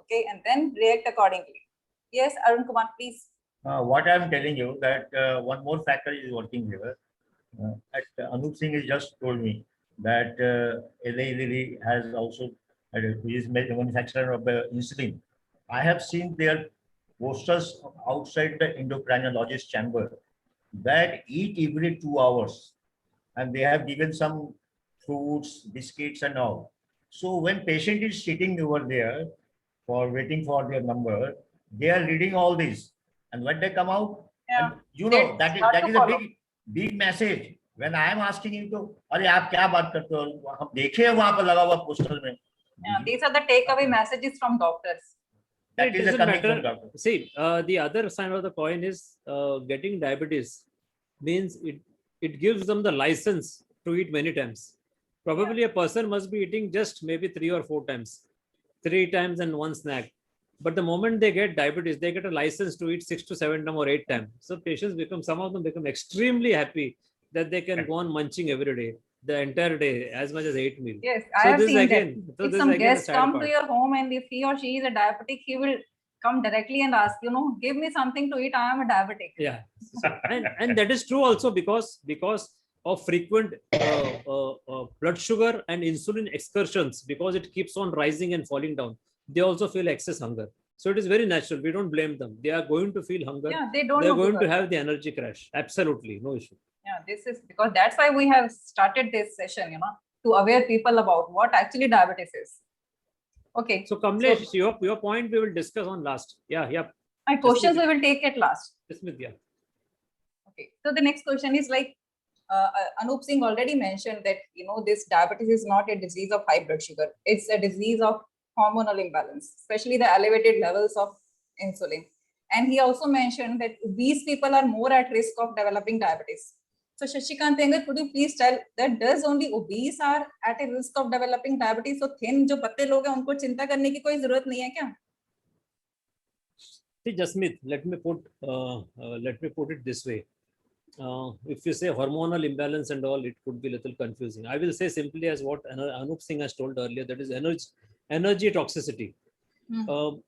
Okay, and then react accordingly. Yes, Arun Kumar, please. What I'm telling you that one more factor is working here. Anup Singh has just told me that Eli Lilly has also is manufacturer of insulin. I have seen their posters outside the endocrinologist chamber that eat every 2 hours, and they have given some fruits, biscuits, and all. So when patient is sitting over there for waiting for their number, they are reading all this, and when they come out, Yeah. and you know They that start is to a follow. big message. When I am asking him to, अरे आप क्या बात करते हो? हम देखे हैं वहाँ पर लगा हुआ पोस्टर में. Yeah, these are the takeaway messages from doctors. That It is a doesn't coming from matter. doctor. See, the other side of the coin is getting diabetes means it gives them the license to eat many times. Probably a person must be eating just maybe 3 or 4 times, 3 times and 1 snack. But the moment they get diabetes, they get a license to eat 6 to 7 times or 8 times. So patients some of them become extremely happy that they can go on munching every day, the entire day, as much as 8 meals. Yes, So I have this is seen again- that. so If this is some again a guest sad come part. to your home and if he or she is a diabetic, he will come directly and ask, give me something to eat. I am a diabetic. Yeah. and that is true also because of frequent blood sugar and insulin excursions, because it keeps on rising and falling down. They also feel excess hunger. So it is very natural. We don't blame them. They are going to feel hunger. Yeah, they don't They're know going to because- have the energy crash. Absolutely. No issue. Yeah, this is because that's why we have started this session, to aware people about what actually diabetes is. Okay. So Kamlesh, your point we will discuss on last. Yeah. My questions we will take at last. Jasmeet, yeah. Okay. So the next question is like Anup Singh already mentioned that this diabetes is not a disease of high blood sugar. It's a disease of hormonal imbalance, especially the elevated levels of insulin. And he also mentioned that obese people are more at risk of developing diabetes. So Shashikant Tengar, could you please tell that does only obese are at a risk of developing diabetes? So thin जो पतले लोग हैं उनको चिंता करने की कोई जरूरत नहीं है क्या? See, Jasmeet, let me put it this way. If you say hormonal imbalance and all, it could be a little confusing. I will say simply as what Anup Singh has told earlier, that is energy toxicity.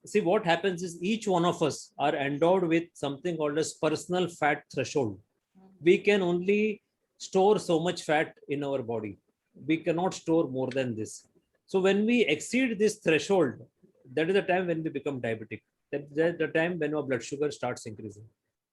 See, what happens is each one of us are endowed with something called as personal fat threshold. We can only store so much fat in our body. We cannot store more than this. So when we exceed this threshold, that is the time when we become diabetic. That's the time when our blood sugar starts increasing.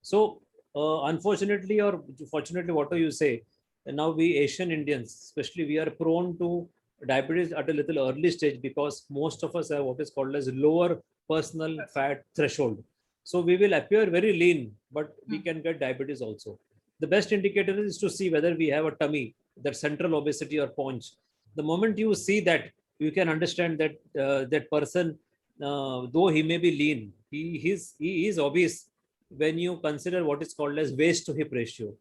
So unfortunately or fortunately, whatever you say, now we Asian Indians, especially, we are prone to diabetes at a little early stage because most of us have what is called as lower personal fat threshold. So we will appear very lean, but we can get diabetes also. The best indicator is to see whether we have a tummy, that central obesity or paunch. The moment you see that, you can understand that that person, though he may be lean, he is obese when you consider what is called as waist to hip ratio.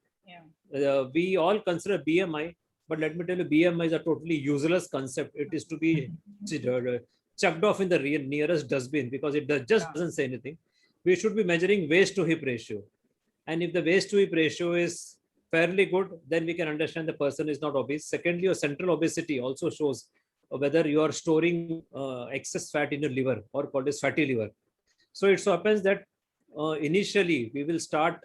We all consider BMI, but let me tell you, BMI is a totally useless concept. It is to be chucked off in the nearest dustbin because it just doesn't say anything. We should be measuring waist to hip ratio. And if the waist to hip ratio is fairly good, then we can understand the person is not obese. Secondly, your central obesity also shows whether you are storing excess fat in your liver or called as fatty liver. So it so happens that initially we will start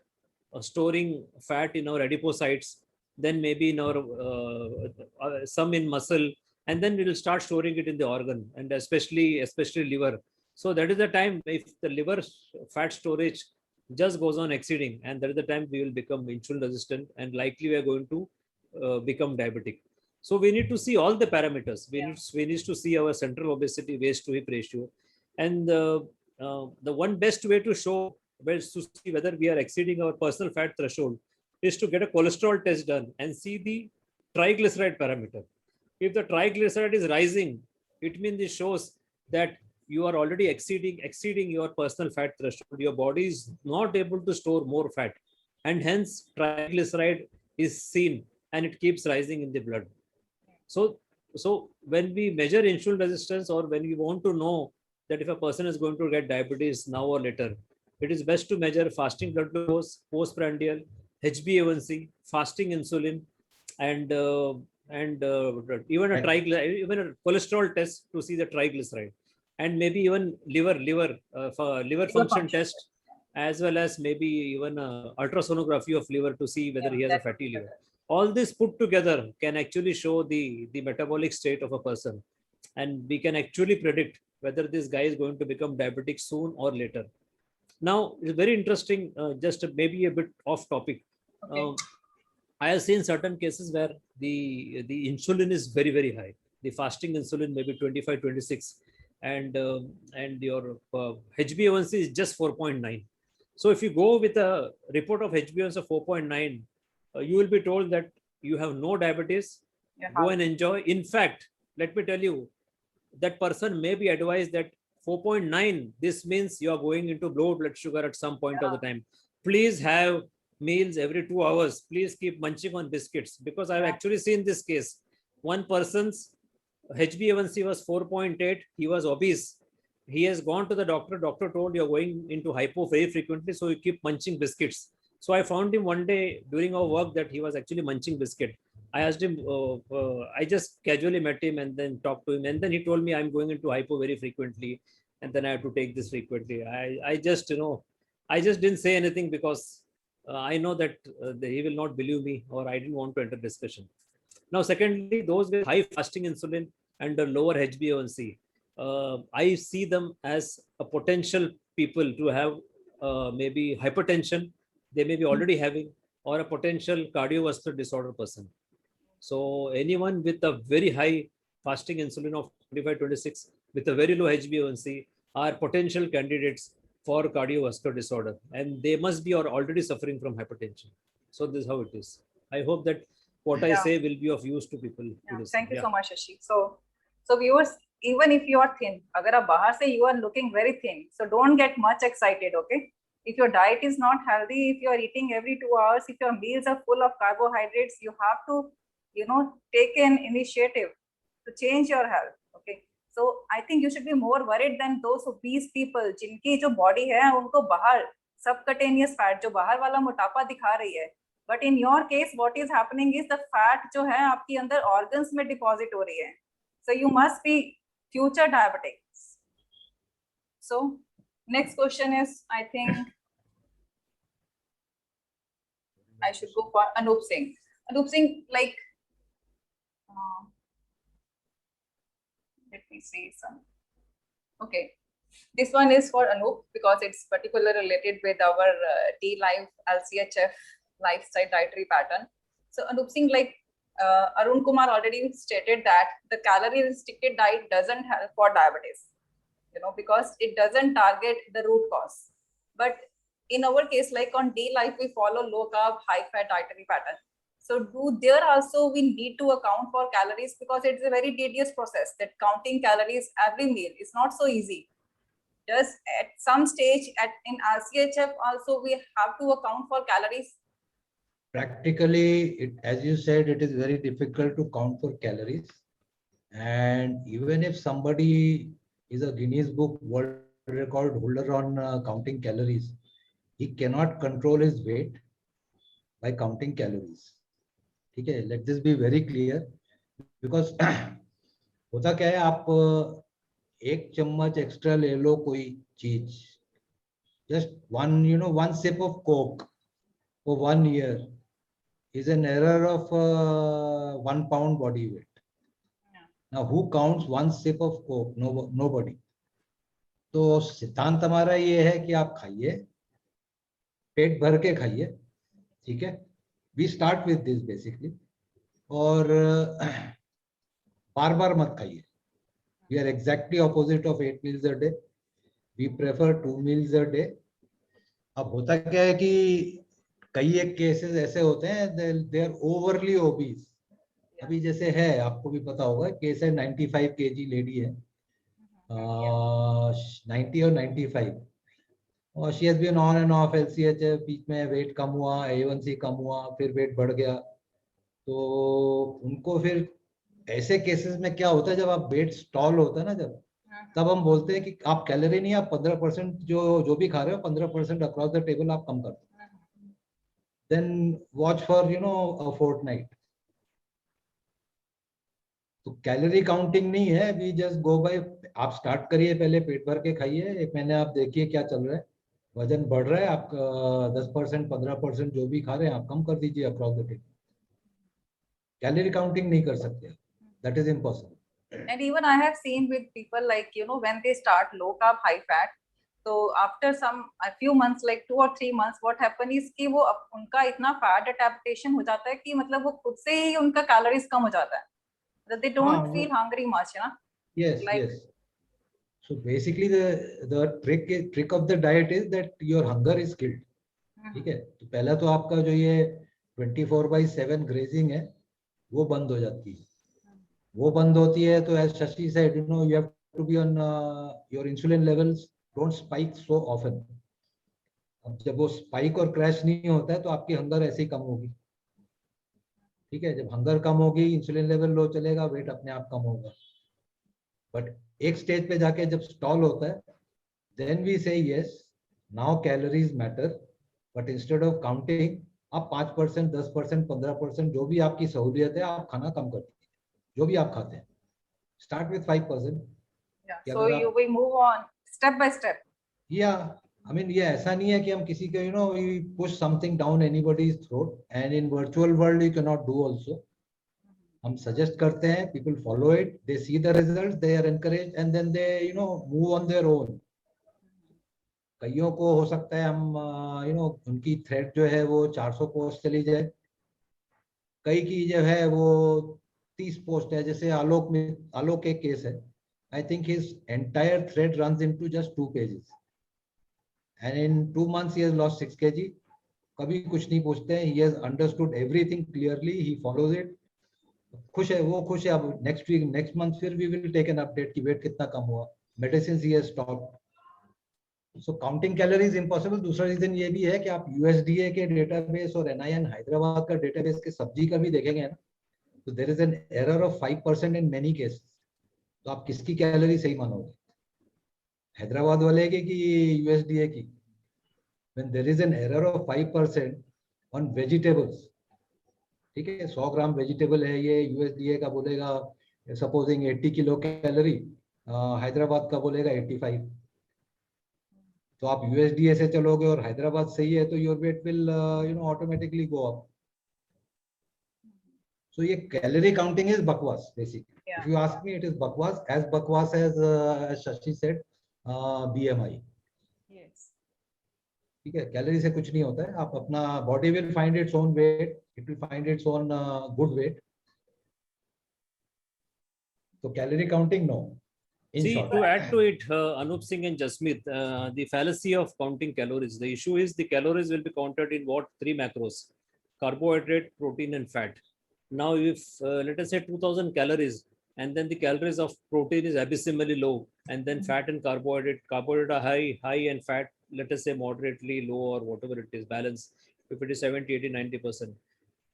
storing fat in our adipocytes, then maybe in our some in muscle, and then we will start storing it in the organ, and especially liver. So that is the time, if the liver fat storage just goes on exceeding, and that is the time we will become insulin resistant, and likely we are going to become diabetic. So we need to see all the parameters. We need to see our central obesity, waist to hip ratio, and the one best way to show, is to see whether we are exceeding our personal fat threshold, is to get a cholesterol test done and see the triglyceride parameter. If the triglyceride is rising, it means it shows that you are already exceeding your personal fat threshold. Your body is not able to store more fat, and hence triglyceride is seen, and it keeps rising in the blood. So when we measure insulin resistance, or when we want to know that if a person is going to get diabetes now or later, it is best to measure fasting blood glucose, postprandial, HbA1c, fasting insulin, and even a cholesterol test to see the triglyceride, and maybe even liver function test, as well as maybe even ultrasonography of liver to see whether he has a fatty liver. All this put together can actually show the metabolic state of a person, and we can actually predict whether this guy is going to become diabetic soon or later. Now, it's very interesting, just maybe a bit off topic. I have seen certain cases where the insulin is very, very high. The fasting insulin may be 25, 26, and your HbA1c is just 4.9. So if you go with a report of HbA1c of 4.9, you will be told that you have no diabetes. Go and enjoy. In fact, let me tell you, that person may be advised that 4.9, this means you are going into low blood sugar at some point of the time. Please have meals every 2 hours. Please keep munching on biscuits, because I've actually seen this case. One person's HbA1c was 4.8. He was obese. He has gone to the doctor. Doctor told, you're going into hypo very frequently, so you keep munching biscuits. So I found him one day during our work that he was actually munching biscuit. I asked him, I just casually met him and then talked to him. And then he told me, I'm going into hypo very frequently, and then I have to take this frequently. I just didn't say anything because I know that he will not believe me, or I didn't want to enter discussion. Now, secondly, those with high fasting insulin and a lower HbA1c, I see them as a potential people to have maybe hypertension, they may be already having, or a potential cardiovascular disorder person. So anyone with a very high fasting insulin of 25, 26 with a very low HbA1c are potential candidates for cardiovascular disorder, and they must be already suffering from hypertension. So this is how it is. I hope that what I say will be of use to people. Thank you so much, Shashi. So viewers, even if you are thin, agar aap bahar se you are looking very thin, so don't get much excited, okay? If your diet is not healthy, if you are eating every 2 hours, if your meals are full of carbohydrates, you have to, take an initiative to change your health, okay? So I think you should be more worried than those obese people, जिनकी जो body है, उनको बाहर subcutaneous fat, जो बाहर वाला मोटापा दिखा रही है. But in your case, what is happening is the fat जो है आपकी अंदर organs में deposit हो रही है. So you must be future diabetics. So next question is, I think I should go for Anup Singh. Anup Singh, like, let me see some. Okay, this one is for Anup because it's particularly related with our D-Life LCHF lifestyle dietary pattern. So Anup Singh, like Arun Kumar already stated that the calorie restricted diet doesn't help for diabetes, because it doesn't target the root cause. But in our case, like on D-Life, we follow low carb, high fat dietary pattern. So do there also we need to account for calories, because it's a very tedious process that counting calories every meal is not so easy. Does at some stage in RCHF also we have to account for calories? Practically, as you said, it is very difficult to count for calories. And even if somebody is a Guinness Book World Record holder on counting calories, he cannot control his weight by counting calories. Okay, let this be very clear, because होता क्या है, आप एक चम्मच extra ले लो कोई चीज, just one sip of Coke for 1 year is an error of 1 pound body weight. Now, who counts one sip of Coke? Nobody. तो सिद्धांत हमारा ये है कि आप खाइए, पेट भर के खाइए, ठीक है? We start with this basically. और बार बार मत खाइए. We are exactly opposite of 8 meals a day. We prefer 2 meals a day. अब होता क्या है कि कई एक केसेस ऐसे होते हैं, they are overly obese. अभी जैसे है, आपको भी पता होगा, केस है 95 kg लेडी है, 90 और 95, और she has been on and off LCHF, बीच में वेट कम हुआ, A1C कम हुआ, फिर वेट बढ़ गया. तो उनको फिर ऐसे केसेस में क्या होता है, जब आप वेट स्टॉल होता है ना, तब हम बोलते हैं कि आप कैलोरी नहीं, आप 15% जो भी खा रहे हो 15% अक्रॉस द टेबल आप कम कर दो. Then watch for a fortnight. तो कैलोरी काउंटिंग नहीं है, वी जस्ट गो बाय. आप स्टार्ट करिए, पहले पेट भर के खाइए, 1 महीने आप देखिए क्या चल रहा है, वजन बढ़ रहा है आपका 10% 15% जो भी खा रहे हैं आप कम कर दीजिए across the table. Calorie counting नहीं कर सकते, that is impossible. And even I have seen with people, like, when they start low carb, high fat, so after a few months, like 2 or 3 months, what happen is कि वो उनका इतना fat adaptation हो जाता है कि मतलब वो खुद से ही उनका calories कम हो जाता है. That they don't feel hungry much, Yes, like, yes. So basically the trick of the diet is that your hunger is killed. ठीक है? तो पहला तो आपका जो ये 24/7 grazing है वो बंद हो जाती है. वो बंद होती है तो as Shashi said, you have to be on your insulin levels don't spike so often. अब जब वो स्पाइक और क्रैश नहीं होता है तो आपकी हंगर ऐसे ही कम होगी. ठीक है? जब हंगर कम होगी, इंसुलिन लेवल लो चलेगा, वेट अपने आप कम होगा. बट एक स्टेज पे जाके जब स्टॉल होता है, देन वी से yes now calories matter, but instead of counting आप 5%, 10%, 15% जो भी आपकी सहूलियत है आप खाना कम कर दीजिए, जो भी आप खाते हैं. Start with 5%. so we move on step by step. I mean, ये ऐसा नहीं है कि हम किसी को we push something down anybody's throat, and in virtual world you cannot do also. हम suggest करते हैं, people follow it, they see the results, they are encouraged, and then they move on their own. कईयों को हो सकता है हम उनकी थ्रेड जो है वो 400 पोस्ट चली जाए, कई की जो है वो 30 पोस्ट है. जैसे आलोक एक केस है, I think his entire thread runs into just 2 pages. And in 2 months he has lost 6 kg. कभी कुछ नहीं पूछते हैं. He has understood everything clearly. He follows it. खुश है, वो खुश है. अब next month फिर we will take an update कि weight कितना कम हुआ. Medicines he has stopped. So counting calories impossible. दूसरा रीजन ये भी है कि आप USDA के डेटाबेस और NIN हैदराबाद का डेटाबेस के सब्जी का भी देखेंगे ना, तो there is an error of 5% in many cases. तो आप किसकी कैलोरी सही मानोगे, हैदराबाद वाले की कि USDA की? When there is an error of 5% on vegetables, ठीक है, 100 ग्राम वेजिटेबल है, ये USDA का बोलेगा सपोजिंग 80 किलो कैलोरी, हैदराबाद का बोलेगा 85. तो आप यूएसडीए से चलोगे और हैदराबाद सही है तो your weight will automatically go up. So ये calorie counting is bakwas basically. Yeah. If you ask me, it is bakwas as Shashi said, BMI. Yes. ठीक है, कैलोरी से कुछ नहीं होता है. आप अपना body will find its own weight, it will find its own good weight. तो calorie counting no. In See, short. to add to it, Anup Singh and Jasmeet, the fallacy of counting calories. The issue is the calories will be counted in what? 3 macros: carbohydrate, protein, and fat. Now, if let us say 2000 calories, and then the calories of protein is abysmally low, and then fat and carbohydrate are high, and fat, let us say moderately low or whatever it is, balance. If it is 70, 80, 90%.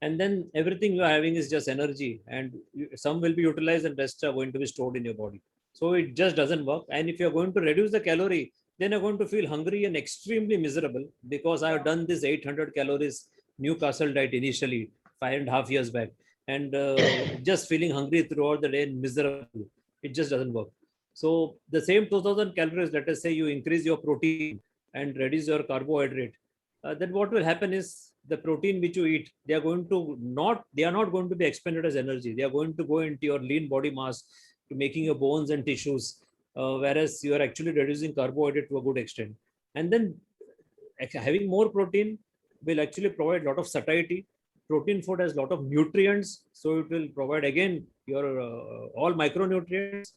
And then everything you are having is just energy, and some will be utilized and rest are going to be stored in your body. So it just doesn't work. And if you're going to reduce the calorie, then you're going to feel hungry and extremely miserable, because I have done this 800 calories Newcastle diet initially 5.5 years back, and just feeling hungry throughout the day and miserable. It just doesn't work. So the same 2000 calories, let us say you increase your protein and reduce your carbohydrate, then what will happen is the protein which you eat, they are not going to be expended as energy. They are going to go into your lean body mass, to making your bones and tissues, whereas you are actually reducing carbohydrate to a good extent. And then having more protein will actually provide a lot of satiety. Protein food has a lot of nutrients, so it will provide again your all micronutrients.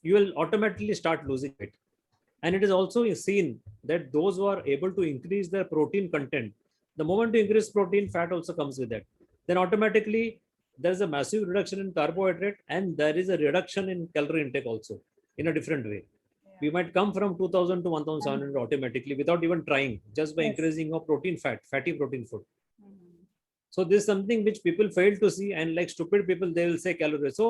You will automatically start losing weight. And it is also seen that those who are able to increase their protein content, the moment you increase protein, fat also comes with that. Then automatically there's a massive reduction in carbohydrate, and there is a reduction in calorie intake also in a different way. We might come from 2000 to 1700 automatically without even trying, just by Yes. increasing your fatty protein food. Mhm. So this is something which people fail to see, and like stupid people, they will say calories. So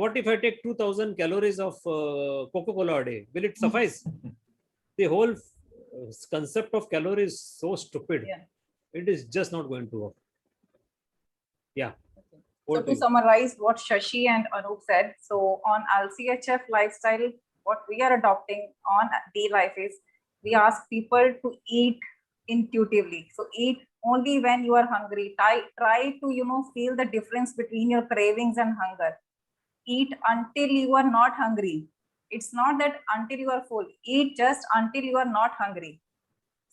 what if I take 2000 calories of Coca-Cola a day? Will it suffice? The whole concept of calories is so stupid. Yeah. It is just not going to work. Yeah. Okay. Over So to to you. summarize what Shashi and Anup said, so on LCHF lifestyle, what we are adopting on day life is we ask people to eat intuitively. So eat only when you are hungry. Try to feel the difference between your cravings and hunger. Eat until you are not hungry. It's not that until you are full. Eat just until you are not hungry.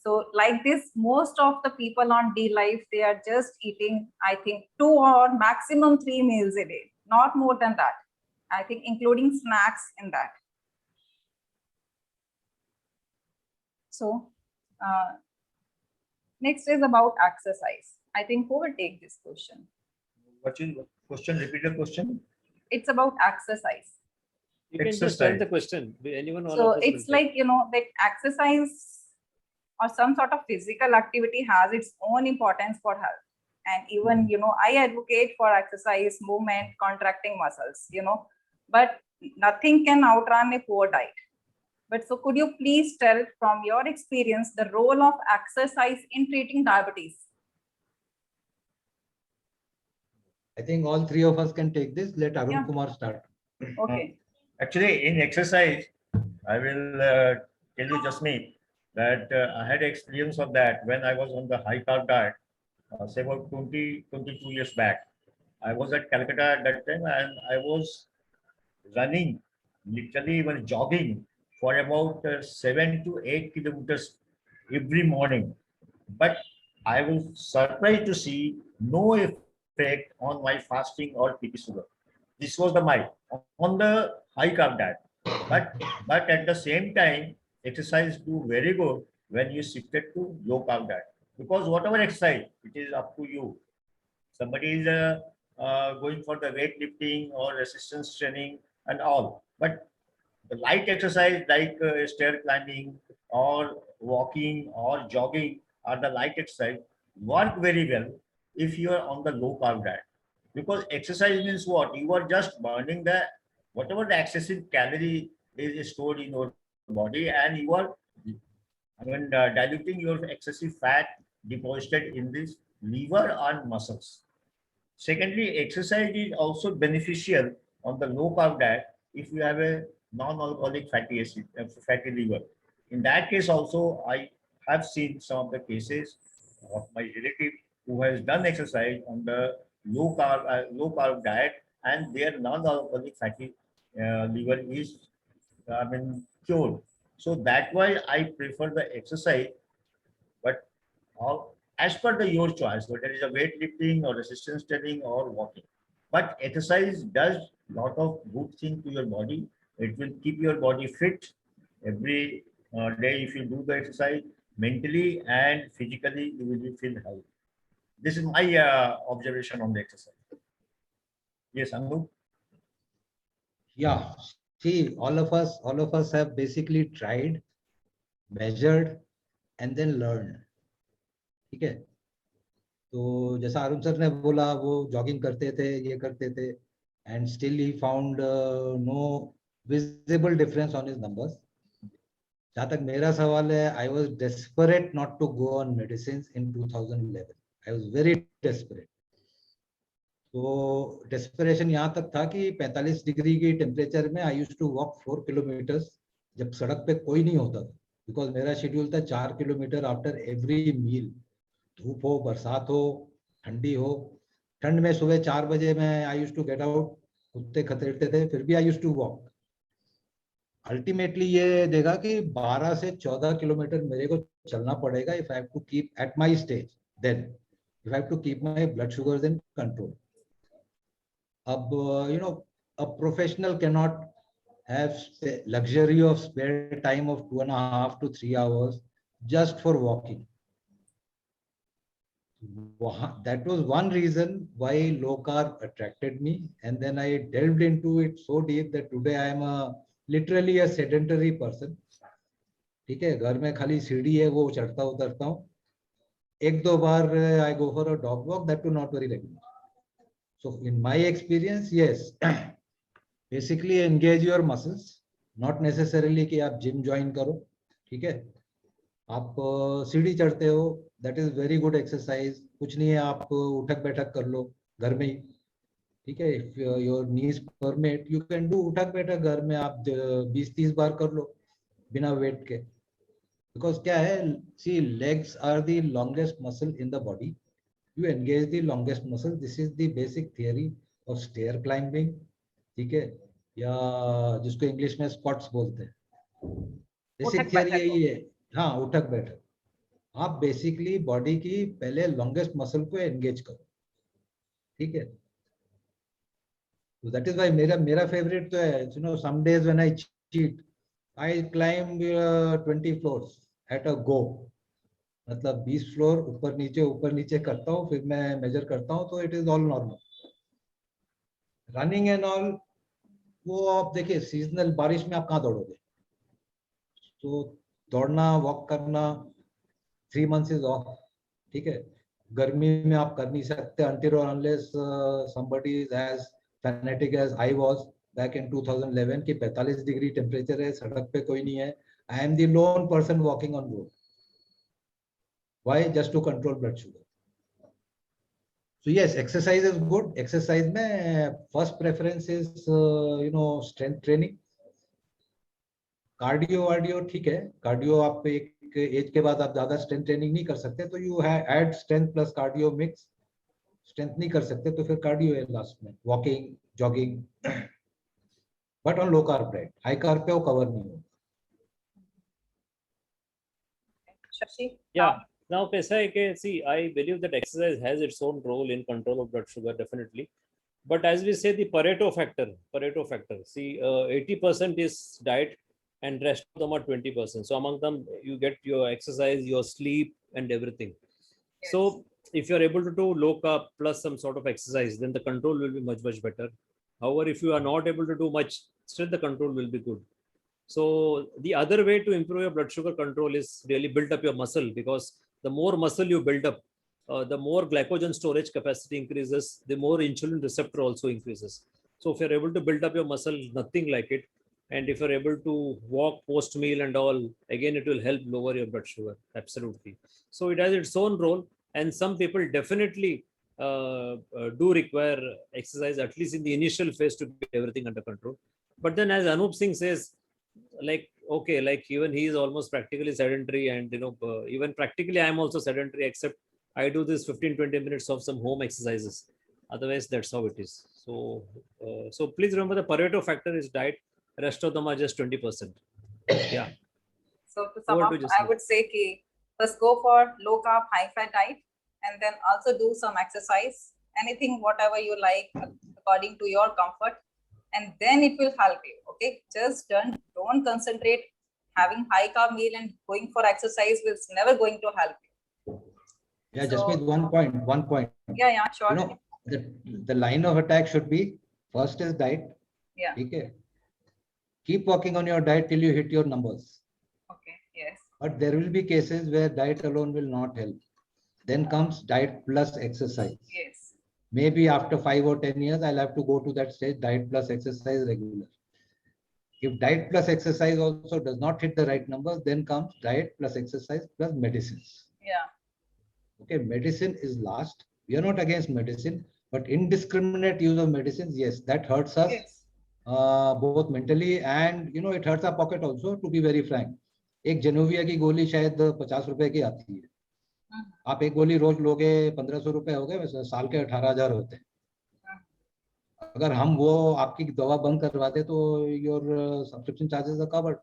So like this, most of the people on D Life, they are just eating, I think, 2 or maximum 3 meals a day, not more than that. I think including snacks in that. So next is about exercise. I think who will take this question? What is question? Repeat the question. It's about exercise. You can just Exercise. turn the question. Anyone, all So of us will it's take. like, that exercise or some sort of physical activity has its own importance for health. And even, I advocate for exercise, movement, contracting muscles, but nothing can outrun a poor diet. But so could you please tell from your experience the role of exercise in treating diabetes? I think all three of us can take this. Let Arun Yeah. Kumar start. Okay. Actually, in exercise, I will tell you just me that I had experience of that when I was on the high carb diet, say about 22 years back. I was at Calcutta at that time, and I was running, literally even jogging for about 7 to 8 kilometers every morning. But I was surprised to see no effect on my fasting or PP sugar. This was the my on the high carb diet. But at the same time, exercise do very good when you shifted to low carb diet. Because whatever exercise, it is up to you. Somebody is going for the weightlifting or resistance training and all. But the light exercise like stair climbing or walking or jogging or the light exercise work very well if you are on the low carb diet. Because exercise means what? You are just burning the whatever the excessive calorie is stored in your body, and you are diluting your excessive fat deposited in this liver and muscles. Secondly, exercise is also beneficial on the low carb diet if you have a non-alcoholic fatty liver. in that case also, I have seen some of the cases of my relative who has done exercise on the low carb diet, and their non-alcoholic fatty liver is, cured. So that's why I prefer the exercise, but as per your choice, whether it is a weightlifting or resistance training or walking. But exercise does lot of good thing to your body. It will keep your body fit every day. If you do the exercise, mentally and physically, you will feel healthy. This is my observation on the exercise. Yes, Anu. Yeah, see, all of us have basically tried, measured, and then learned. ठीक है? तो जैसा Arun sir ने बोला, वो jogging करते थे, ये करते थे, and still he found no visible difference on his numbers. जहाँ तक मेरा सवाल है, I was desperate not to go on medicines in 2011. I was very desperate. तो desperation यहाँ तक था कि 45 डिग्री की टेम्परेचर में I used to walk 4 kilometers जब सड़क पे कोई नहीं होता था, बिकॉज मेरा शेड्यूल था 4 किलोमीटर आफ्टर एवरी मील. धूप हो, बरसात हो, ठंडी हो. ठंड में सुबह 4 बजे मैं I used to get out, कुत्ते खतरते थे, फिर भी I used to walk. Ultimately ये देगा कि 12 से 14 किलोमीटर मेरे को चलना पड़ेगा if I have to keep at my stage, then if I have to keep my blood sugars in control. अब a professional cannot have luxury of spare time of 2.5 to 3 hours just for walking. That was one reason why low carb attracted me, and then I delved into it so deep that today I am literally a sedentary person. ठीक है, घर में खाली सीढ़ी है, वो चढ़ता उतरता हूँ. एक दो बार I go for a dog walk, that too not very regular. So in my experience, yes, basically engage your muscles, not necessarily कि आप जिम ज्वाइन करो. ठीक है, आप सीढ़ी चढ़ते हो, that is very good exercise. कुछ नहीं है, आप उठक बैठक कर लो घर में ही. ठीक है, if your knees permit you can do उठक बैठक घर में. आप 20-30 बार कर लो बिना वेट के. बिकॉज क्या है, see, legs are the longest muscle in the body. You engage the longest muscle. This is the basic theory of stair climbing. ठीक है, या जिसको इंग्लिश में स्क्वाट्स बोलते हैं. बेसिक थियरी यही है. हाँ, उठक बैठक. आप बेसिकली बॉडी की पहले लॉन्गेस्ट मसल को एंगेज करो. ठीक है, तो दैट इज व्हाई मेरा फेवरेट तो है. Some days when I cheat, I climb 20 floors at a go. मतलब 20 फ्लोर ऊपर नीचे करता हूँ, फिर मैं मेजर करता हूँ, तो it is all normal. Running and all, वो आप देखिए, सीजनल बारिश में आप कहाँ दौड़ोगे. तो दौड़ना, वॉक करना, 3 months इज ऑफ. ठीक है, गर्मी में आप कर नहीं सकते until or unless somebody is as fanatic as I was back in 2011 कि 45 डिग्री टेम्परेचर है, सड़क पे कोई नहीं है. I am the lone person walking on road. Why? Just to control blood sugar. So yes, exercise is good. Exercise में first preference is strength training. Cardio ठीक है. कार्डियो आप एक एज के बाद आप ज्यादा स्ट्रेंथ ट्रेनिंग नहीं कर सकते, तो you add strength plus cardio mix. Strength नहीं कर सकते तो फिर कार्डियो है लास्ट में, walking, jogging, but on low carb diet. High carb पे वो कवर नहीं होगा. Shashi? Yeah. Now, Pesa, see, I believe that exercise has its own role in control of blood sugar, definitely. But as we say, the Pareto factor, see, 80% is diet and rest of them are 20%. So among them, you get your exercise, your sleep and everything. Yes. So if you're able to do low carb plus some sort of exercise, then the control will be much better. However, if you are not able to do much, still the control will be good. So the other way to improve your blood sugar control is really build up your muscle, because the more muscle you build up, the more glycogen storage capacity increases, the more insulin receptor also increases. So if you're able to build up your muscle, nothing like it. And if you're able to walk post meal and all, again, it will help lower your blood sugar. Absolutely. So it has its own role. And some people definitely do require exercise, at least in the initial phase, to get everything under control. But then, as Anup Singh says, like okay, like even he is almost practically sedentary, and even practically I am also sedentary, except I do this 15-20 minutes of some home exercises. Otherwise, that's how it is. So, so please remember the Pareto factor is diet. Rest of them are just 20%. Yeah. So to sum Over up, to I Jasmeet. would say ki first go for low carb, high fat diet, and then also do some exercise, anything, whatever you like, according to your comfort, and then it will help you. Okay, just don't concentrate having high carb meal and going for exercise is never going to help you. Yeah, So- just with one point. Yeah, sure. You know, the line of attack should be first is diet. Yeah. Okay. Keep working on your diet till you hit your numbers. Okay. Yes. But there will be cases where diet alone will not help. Then comes diet plus exercise. Yes. Maybe after 5 or 10 years, I'll have to go to that stage, diet plus exercise regular. If diet plus exercise also does not hit the right numbers, then comes diet plus exercise plus medicines. Yeah. Okay, medicine is last. We are not against medicine, but indiscriminate use of medicines, yes, that hurts us Yes. both mentally and it hurts our pocket also, to be very frank. एक Genovia की गोली शायद 50 रुपए की आती है. आप एक गोली रोज लोगे 1500 रुपए हो गए, वैसे साल के 18,000 होते हैं. अगर हम वो आपकी दवा बंद करवा दे तो your subscription charges are covered.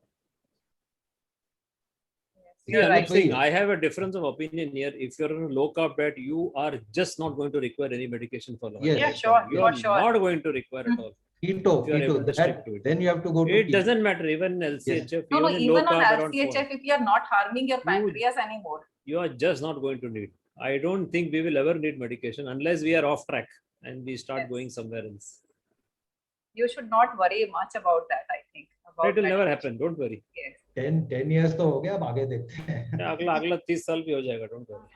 See, You're I'm right. not saying I have a difference of opinion here. If you're on a low carb diet, you are just not going to require any medication for long. Yes. Yeah, sure. You For are sure. not going to require at all. Keto, If you are able to stick to it. then you have to go to It keto. doesn't matter. Even LCHF, No, even in even low on carb around 4, LCHF, if you are not harming your pancreas anymore. you are just not going to need. I don't think we will ever need medication unless we are off track and we start Yes. going somewhere else. You should not worry much about that, I think. About It will never medication. happen. Don't worry. Yes. 10 years तो हो गया, अब आगे देखते हैं. अगला 30 साल भी हो जाएगा. Don't worry.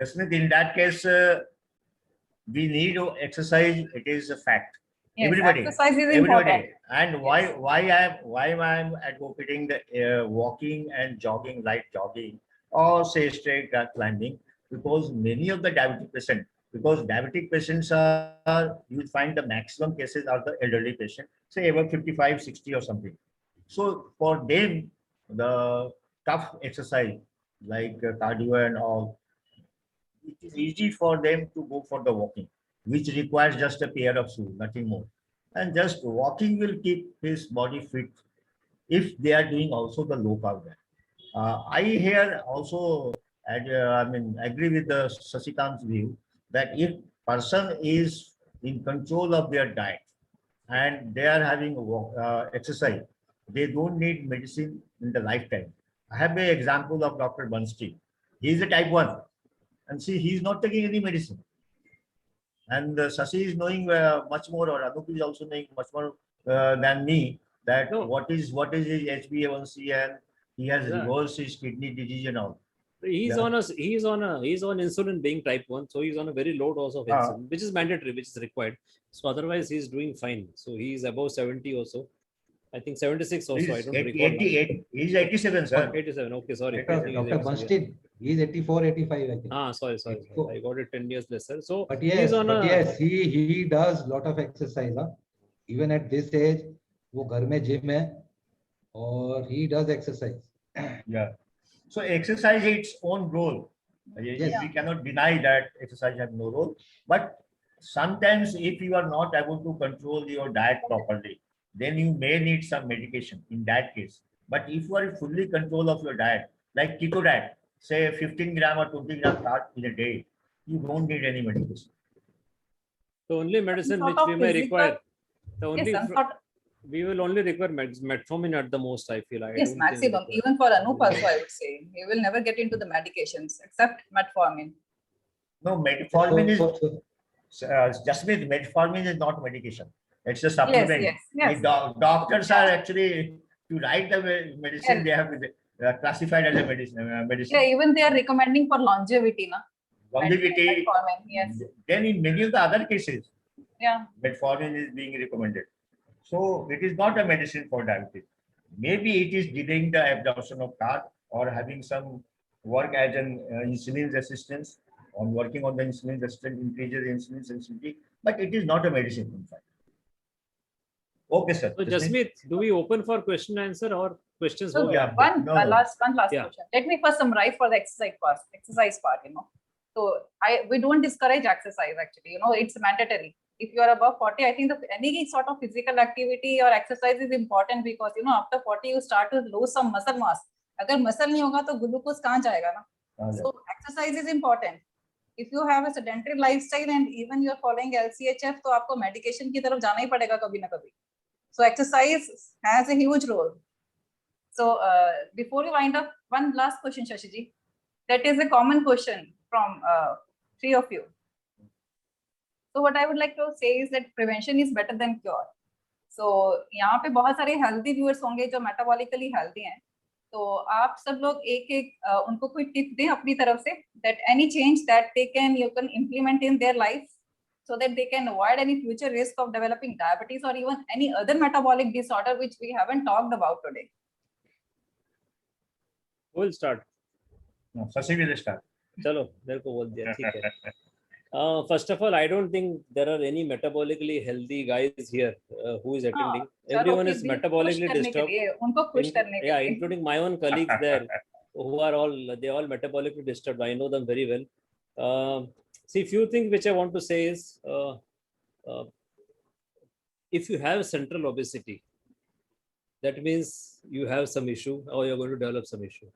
Jasmeet, in that case, we need exercise. It is a fact. Yes, Everybody, exercise is everybody. important. And why I'm advocating the walking and jogging, light jogging, or say straight climbing, because many of the diabetic patients, because diabetic patients are, you will find the maximum cases are the elderly patient, say about 55, 60 or something. So for them, the tough exercise like cardio and all, it is easy for them to go for the walking, which requires just a pair of shoes, nothing more. And just walking will keep his body fit if they are doing also the low carb diet. I here also, agree with the Sasikant's view that if person is in control of their diet and they are having exercise, they don't need medicine in the lifetime. I have an example of Dr. Bernstein. He is a type 1. And see, he is not taking any medicine. And Sasi is knowing much more, or Anup is also knowing much more than me, that No. what is his HbA1c, and he has Yeah. reversed his kidney disease and all. He's Yeah. he's on insulin being type 1, so he's on a very low dose of insulin, which is mandatory, which is required. So otherwise he's doing fine. So he's above 70 or so. I think 76 also. I He's don't 80, recall. now. 88, he's 87, sir. 87. Okay, sorry. Dr. I think he's Dr. 87, yeah. Bernstein, he is 84, 85, I think. Sorry. I got it 10 years lesser. So But he's yes, on he does lot of exercise. Huh? Even at this age, वो घर में gym है, और he does exercise. Yeah. So exercise its own role. Yes. We cannot deny that exercise has no role. But sometimes if you are not able to control your diet properly, then you may need some medication in that case. But if you are in fully control of your diet, like keto diet, say 15 gram or 20 gram carbs in a day, you don't need any medication. the only medicine sort which of we may physical- require. The Yes, only some sort of, we will only require metformin at the most. I feel. I yes, don't think maximum. require- Even for Anup also, I would say. He will never get into the medications except metformin. No, metformin is So- just with metformin is not medication. It's a Yes, supplement. yes. The doctors are actually to write the medicine. Yes. They have classified as a medicine. Yeah, even they are recommending for longevity, na? Longevity. Metformin, yes. Then in many of the other cases, Yeah. metformin is being recommended. So it is not a medicine for diabetes. Maybe it is delaying the absorption of carb or having some work as an insulin resistance, on working on the insulin resistance, increases insulin sensitivity, but it is not a medicine in fact. Okay, sir. So Jasmeet, do we open for question and answer, or questions. So हो yeah, गया? no. last Yeah. question. Let me first summarize for the exercise part, So we don't discourage exercise actually, it's mandatory. If you are above 40, I think any sort of physical activity or exercise is important because after 40 you start to lose some muscle mass. अगर muscle नहीं होगा तो glucose कहाँ जाएगा ना? So exercise is important. If you have a sedentary lifestyle and even you are following LCHF, तो आपको medication की तरफ जाना ही पड़ेगा कभी ना कभी. So exercise has a huge role. So before you wind up, one last question, Shashiji. That is a common question from three of you. So what I would like to say is that prevention is better than cure. So यहाँ पे बहुत सारे healthy viewers होंगे जो metabolically healthy हैं. तो आप सब लोग एक उनको कोई tip दें अपनी तरफ से that any change that you can implement in their life so that they can avoid any future risk of developing diabetes or even any other metabolic disorder which we haven't talked about today. We'll start. No, Sasi will start. चलो मेरे को बोल दिया ठीक है. First of all, I don't think there are any metabolically healthy guys here who is attending. Everyone is metabolically disturbed. उनको खुश करने के Yeah, लिए. including my own colleagues there, who are all metabolically disturbed. I know them very well. See, few things which I want to say is, if you have central obesity, that means you have some issue or you're going to develop some issue.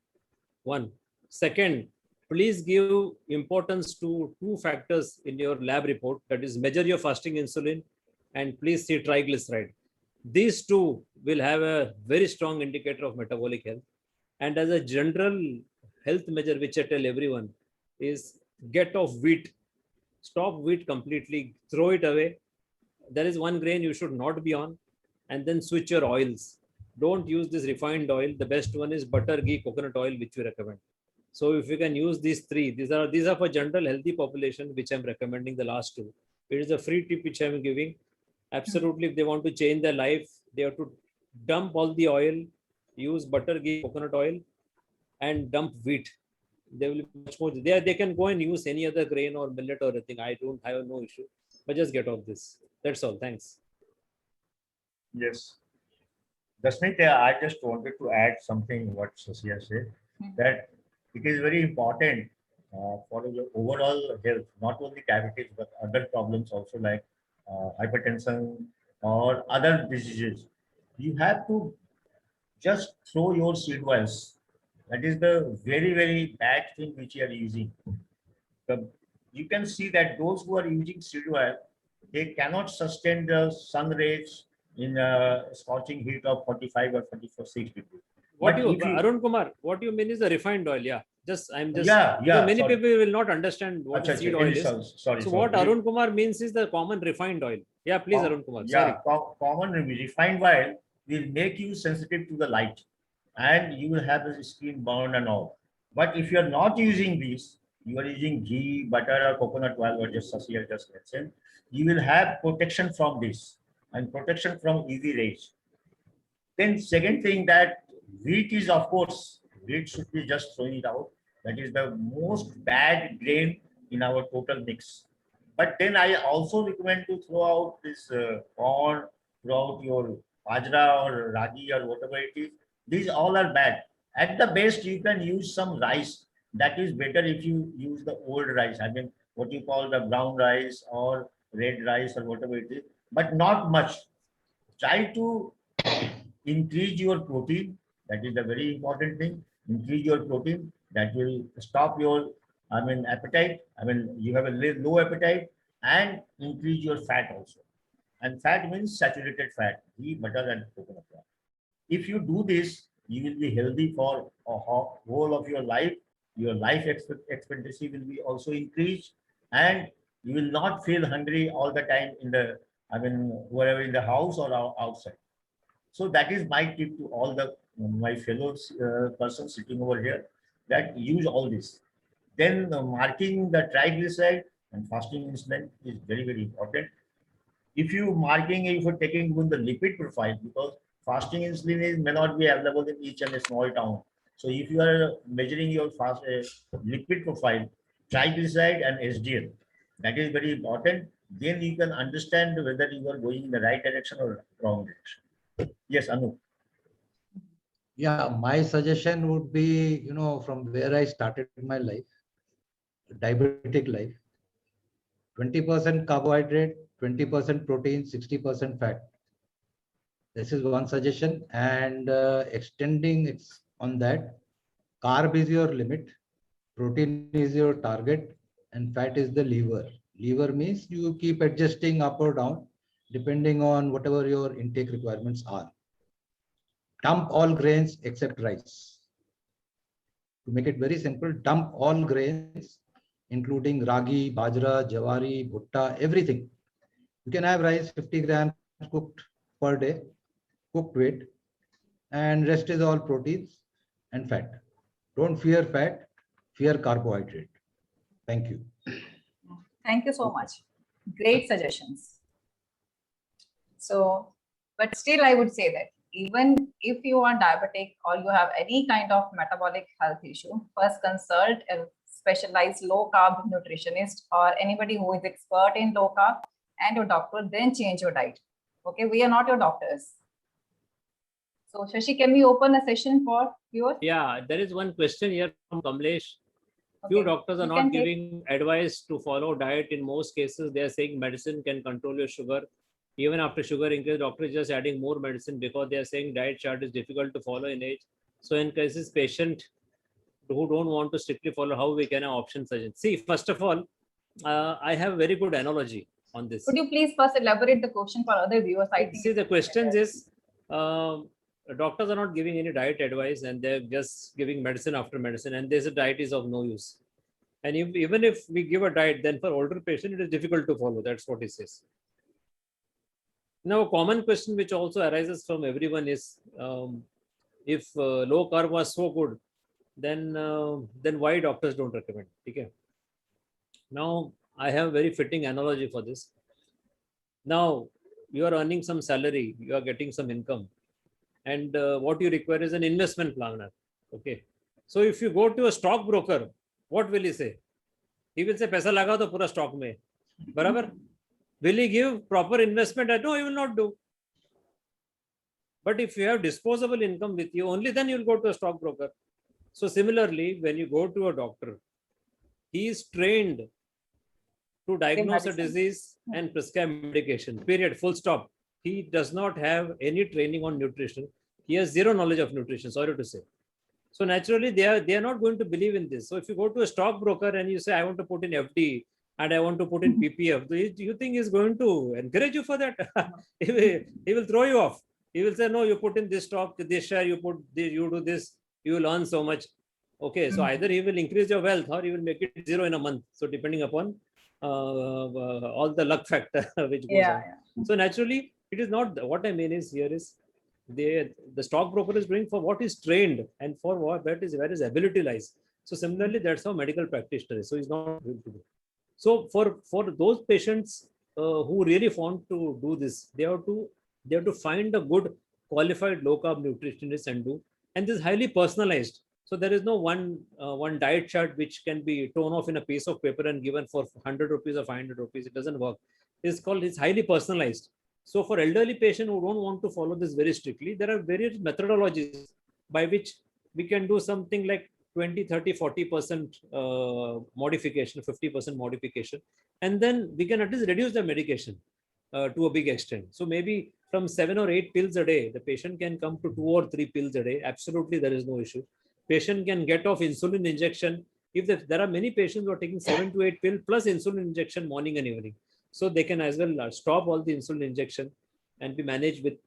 One. Second, please give importance to two factors in your lab report, that is measure your fasting insulin and please see triglyceride. These two will have a very strong indicator of metabolic health. And as a general health measure, which I tell everyone, is get off wheat. Stop wheat completely, throw it away. There is one grain you should not be on, and then switch your oils. Don't use this refined oil. The best one is butter, ghee, coconut oil, which we recommend. So if you can use these three, these are for general healthy population, which I'm recommending the last two. It is a free tip which I'm giving. Absolutely, if they want to change their life, they have to dump all the oil, use butter, ghee, coconut oil, and dump wheat. They will be much more. They can go and use any other grain or millet or anything. I don't have no issue, but just get off this. That's all. Thanks. Yes. Dasmit, I just wanted to add something what Sasiya said, that it is very important for your overall health, not only diabetes, but other problems also like hypertension or other diseases. You have to just throw your seed oils. That is the very, very bad thing which you are using. You can see that those who are using seed oil, they cannot sustain the sun rays in a scorching heat of 45 or 46 degrees. Arun Kumar, what you mean is the refined oil, yeah. Yeah. Many sorry. people will not understand what seed oil is. Sorry. What Arun Kumar means is the common refined oil. Yeah, please, Arun Kumar. Yeah, common refined oil will make you sensitive to the light, and you will have the skin burn and all. But if you are not using these, you are using ghee, butter, or coconut oil, or just Sasiya just mentioned, you will have protection from this and protection from UV rays. Then second thing, that wheat is, of course, wheat should be just throwing it out. That is the most bad grain in our total mix. But then I also recommend to throw out this corn, throw out your bajra or ragi or whatever it is. These all are bad. At the best, you can use some rice. That is better if you use the old rice. I mean, what you call the brown rice or red rice or whatever it is, but not much. Try to increase your protein. That is a very important thing. Increase your protein. That will stop your, appetite. You have a low appetite, and increase your fat also. And fat means saturated fat, ghee, butter, and coconut oil. If you do this, you will be healthy for a whole of your life. Your life expectancy will be also increased, and you will not feel hungry all the time wherever in the house or outside. So that is my tip to all my fellow persons sitting over here, that use all this. Then marking the triglyceride and fasting insulin is very, very important. If you're taking the lipid profile, because fasting insulin may not be available in each and a small town. So if you are measuring your lipid profile, triglyceride and HDL, that is very important. Then you can understand whether you are going in the right direction or wrong direction. Yes, Anu. Yeah, my suggestion would be, from where I started my life, diabetic life, 20% carbohydrate, 20% protein, 60% fat. This is one suggestion, and extending on that, carb is your limit, protein is your target, and fat is the lever. Lever means you keep adjusting up or down depending on whatever your intake requirements are. Dump all grains except rice. To make it very simple, dump all grains, including ragi, bajra, jawari, bhutta, everything. You can have rice 50 grams cooked per day, cooked weight, and rest is all proteins and fat. Don't fear fat, fear carbohydrate. Thank you. Thank you so much. Great suggestions. So, but still I would say that even if you are diabetic or you have any kind of metabolic health issue, first consult a specialized low carb nutritionist or anybody who is expert in low carb and your doctor, then change your diet. Okay, we are not your doctors. So Shashi, can we open a session for viewers? Yeah, there is one question here from Kamlesh. Few Okay. doctors are You not can take- giving advice to follow diet. In most cases, they are saying medicine can control your sugar. Even after sugar increase, doctor is just adding more medicine because they are saying diet chart is difficult to follow in age. So in cases patient who don't want to strictly follow, how we can have option suggest? See, first of all, I have very good analogy on this. Could you please first elaborate the question for other viewers? I think See, the questions is, doctors are not giving any diet advice and they're just giving medicine after medicine, and there's a diet is of no use. And even if we give a diet, then for older patient, it is difficult to follow. That's what he says. Now, a common question which also arises from everyone is, if low carb was so good, then why doctors don't recommend? Okay. Now, I have a very fitting analogy for this. Now, you are earning some salary, you are getting some income, and what you require is an investment planner. Okay. So if you go to a stockbroker, what will he say? He will say, "Paisa laga to pura stock mein." Barabar? Will he give proper investment? No, he will not do. But if you have disposable income with you, only then you will go to a stockbroker. So similarly, when you go to a doctor, he is trained to diagnose a medicine. disease and prescribe medication, period, full stop. He does not have any training on nutrition. He has zero knowledge of nutrition, sorry to say. So naturally, they are not going to believe in this. So if you go to a stockbroker and you say, I want to put in FD and I want to put in PPF, do you think he's going to encourage you for that? He will throw you off. He will say, no, you put in this stock, this share, you put this, you do this, you will earn so much. Okay, so either he will increase your wealth or he will make it zero in a month. So depending upon all the luck factor which goes on. So naturally, it is not, what I mean is here is, the stockbroker is doing for what is trained and for what where his ability lies. So similarly, that's how medical practitioner is. So he's not going to do. So for those patients who really want to do this, they have to find a good qualified low carb nutritionist and do. And this is highly personalized. So there is no one diet chart which can be torn off in a piece of paper and given for 100 rupees or 500 rupees. It doesn't work. It's highly personalized. So for elderly patients who don't want to follow this very strictly, there are various methodologies by which we can do something like 20, 30, 40% modification, 50% modification. And then we can at least reduce the medication to a big extent. So maybe from 7 or 8 pills a day, the patient can come to 2 or 3 pills a day. Absolutely, there is no issue. Patient can get off insulin injection. If there are many patients who are taking 7 to 8 pills plus insulin injection morning and evening. So they can as well stop all the insulin injection and be managed with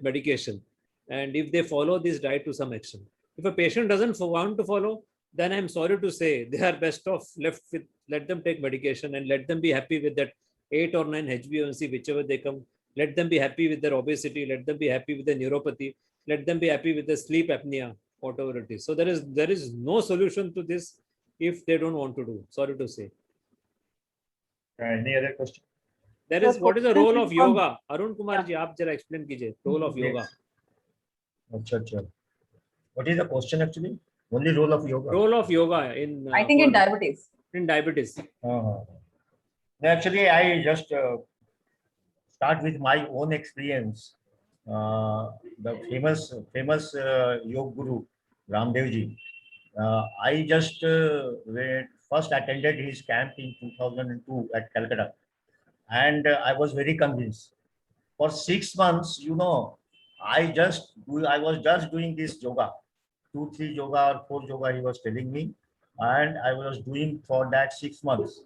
medication. And if they follow this diet to some extent. If a patient doesn't want to follow, then I'm sorry to say they are best off left with, let them take medication and let them be happy with that 8 or 9 HbA1c, whichever they come. Let them be happy with their obesity. Let them be happy with their neuropathy. Let them be happy with the sleep apnea, whatever it is. So there is no solution to this if they don't want to do. Sorry to say. Any other question? There is, what is the role of yoga? Arun Kumar ji, aap jara explain kijiye. Role of yoga. Achha. What is the question actually? Only role of yoga. Role of yoga in. I think in diabetes. In diabetes. Actually, I just start with my own experience. the famous Yoga Guru Ramdev ji. I just first attended his camp in 2002 at Calcutta, and I was very convinced. For 6 months, I was just doing this yoga, 2, 3 yoga or 4 yoga. He was telling me, and I was doing for that 6 months.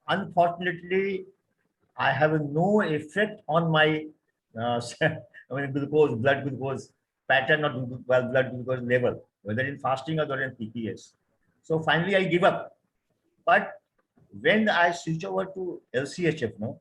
Unfortunately, I have no effect on my glucose, blood glucose pattern or blood glucose level, whether in fasting or in PPS. So finally, I give up. But when I switch over to LCHF, no,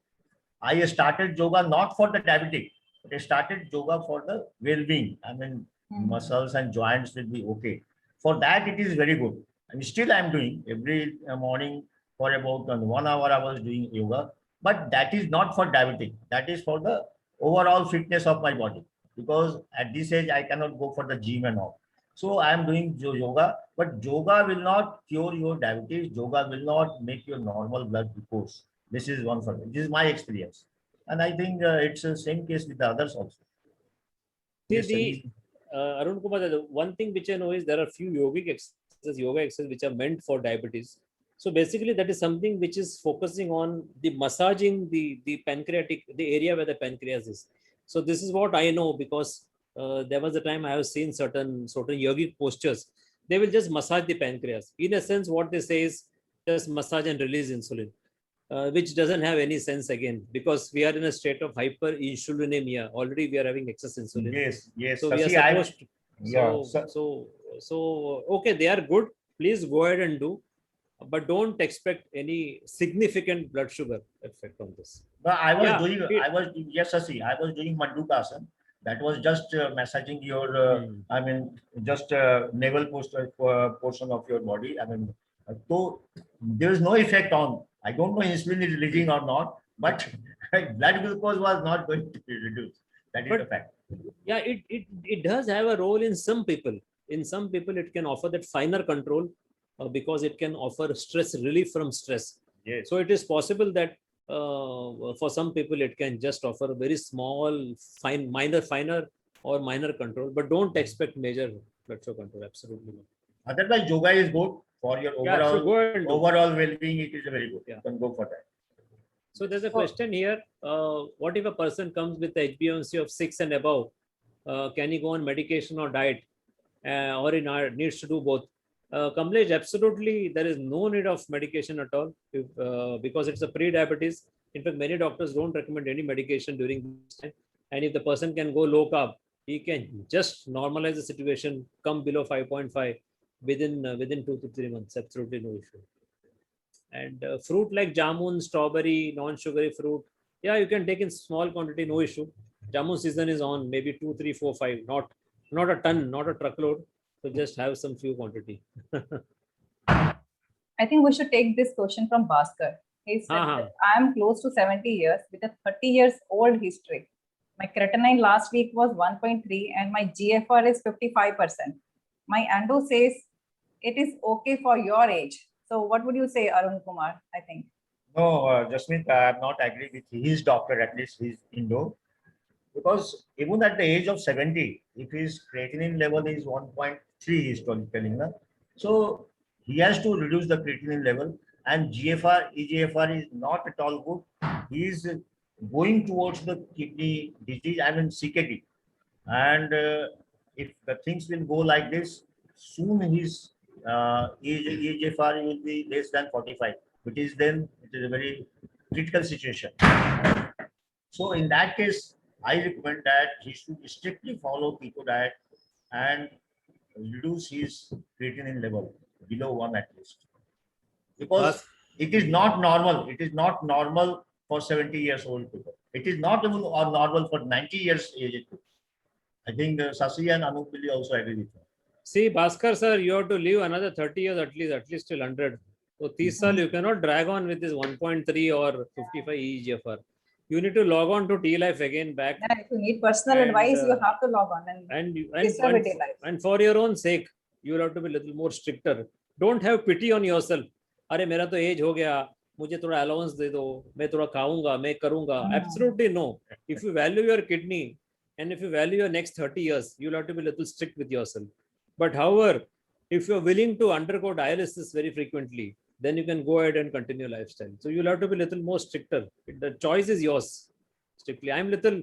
I started yoga not for the diabetic, but I started yoga for the well-being. I mean, muscles and joints will be okay. For that, it is very good. And still, I'm doing every morning for about 1 hour. I was doing yoga, but that is not for diabetic. That is for the overall fitness of my body. Because at this age, I cannot go for the gym and all. So I am doing yoga, but yoga will not cure your diabetes. Yoga will not make your normal blood glucose. This is one for me. This is my experience. And I think it's the same case with the others also. See, Yes, the Arun Kumar, the one thing which I know is there are few yoga exercises which are meant for diabetes. So basically, that is something which is focusing on the massaging the pancreatic, the area where the pancreas is. So this is what I know, because there was a time I have seen certain yogic postures. They will just massage the pancreas. In a sense, what they say is just massage and release insulin. Which doesn't have any sense again, because we are in a state of hyperinsulinemia. Already we are having excess insulin. Yes. So we are supposed to, so okay, they are good. Please go ahead and do, but don't expect any significant blood sugar effect on this. But I was Yeah, yes, Sasi, I was doing Mandukasana. That was just massaging your, I mean, just navel portion of your body. I mean, so there is no effect on. I don't know insulin is releasing or not, but blood glucose was not going to be reduced. That is But- the fact. yeah, it does have a role in some people. In some people, it can offer that finer control, because it can offer stress relief from stress. Yes. So it is possible that for some people it can just offer a very small, finer or minor control, but don't expect major blood sugar control. Absolutely not. Otherwise, yoga is good for your Yeah, so go ahead and do. overall well-being. It is very good. Yeah. You can go for that. So there's a question here. What if a person comes with the HbA1c of 6 and above? Can he go on medication or diet? Or he needs to do both? Kamlesh, absolutely, there is no need of medication at all, because it's a pre-diabetes. In fact, many doctors don't recommend any medication during this time. And if the person can go low carb, he can just normalize the situation, come below 5.5 within 2 to 3 months. Absolutely no issue. And fruit like jamun, strawberry, non-sugary fruit, yeah, you can take in small quantity, no issue. Jamun season is on, maybe 2, 3, 4, 5, not a ton, not a truckload. So just have some few quantity. I think we should take this question from Bhaskar. He said that I am close to 70 years with a 30 years old history. My creatinine last week was 1.3 and my GFR is 55%. My endo says it is okay for your age. So what would you say, Arun Kumar? I think. No, Jasmeet, I am not agree with his doctor, at least his Indo. Because even at the age of 70, if his creatinine level is 1.3, he's telling, so he has to reduce the creatinine level, and EGFR is not at all good. He is going towards the kidney disease, I mean CKD. And if the things will go like this, soon his EGFR will be less than 45, which is then it is a very critical situation. So in that case, I recommend that he should strictly follow keto diet and reduce his creatinine level below 1 at least. Because it is not normal. It is not normal for 70 years old people. It is not even normal for 90 years aged people. I think Sasi and Anup will also agree with me. See, Bhaskar sir, you have to live another 30 years at least till 100. So 30 saal, you cannot drag on with this 1.3 or 55 EGFR. You need to log on to T-Life again back. Yeah, if you need personal advice, you have to log on and for your own sake, you will have to be a little more stricter. Don't have pity on yourself. अरे मेरा तो as हो गया, मुझे थोड़ा allowance दे दो, मैं थोड़ा खाऊंगा, मैं करूंगा. Hmm. Absolutely no. If you value your kidney and if you value your next 30 years, you'll have to be a little strict with yourself. But however, if you're willing to undergo dialysis very frequently, then you can go ahead and continue lifestyle. So you'll have to be a little more stricter. The choice is yours. Strictly, I'm little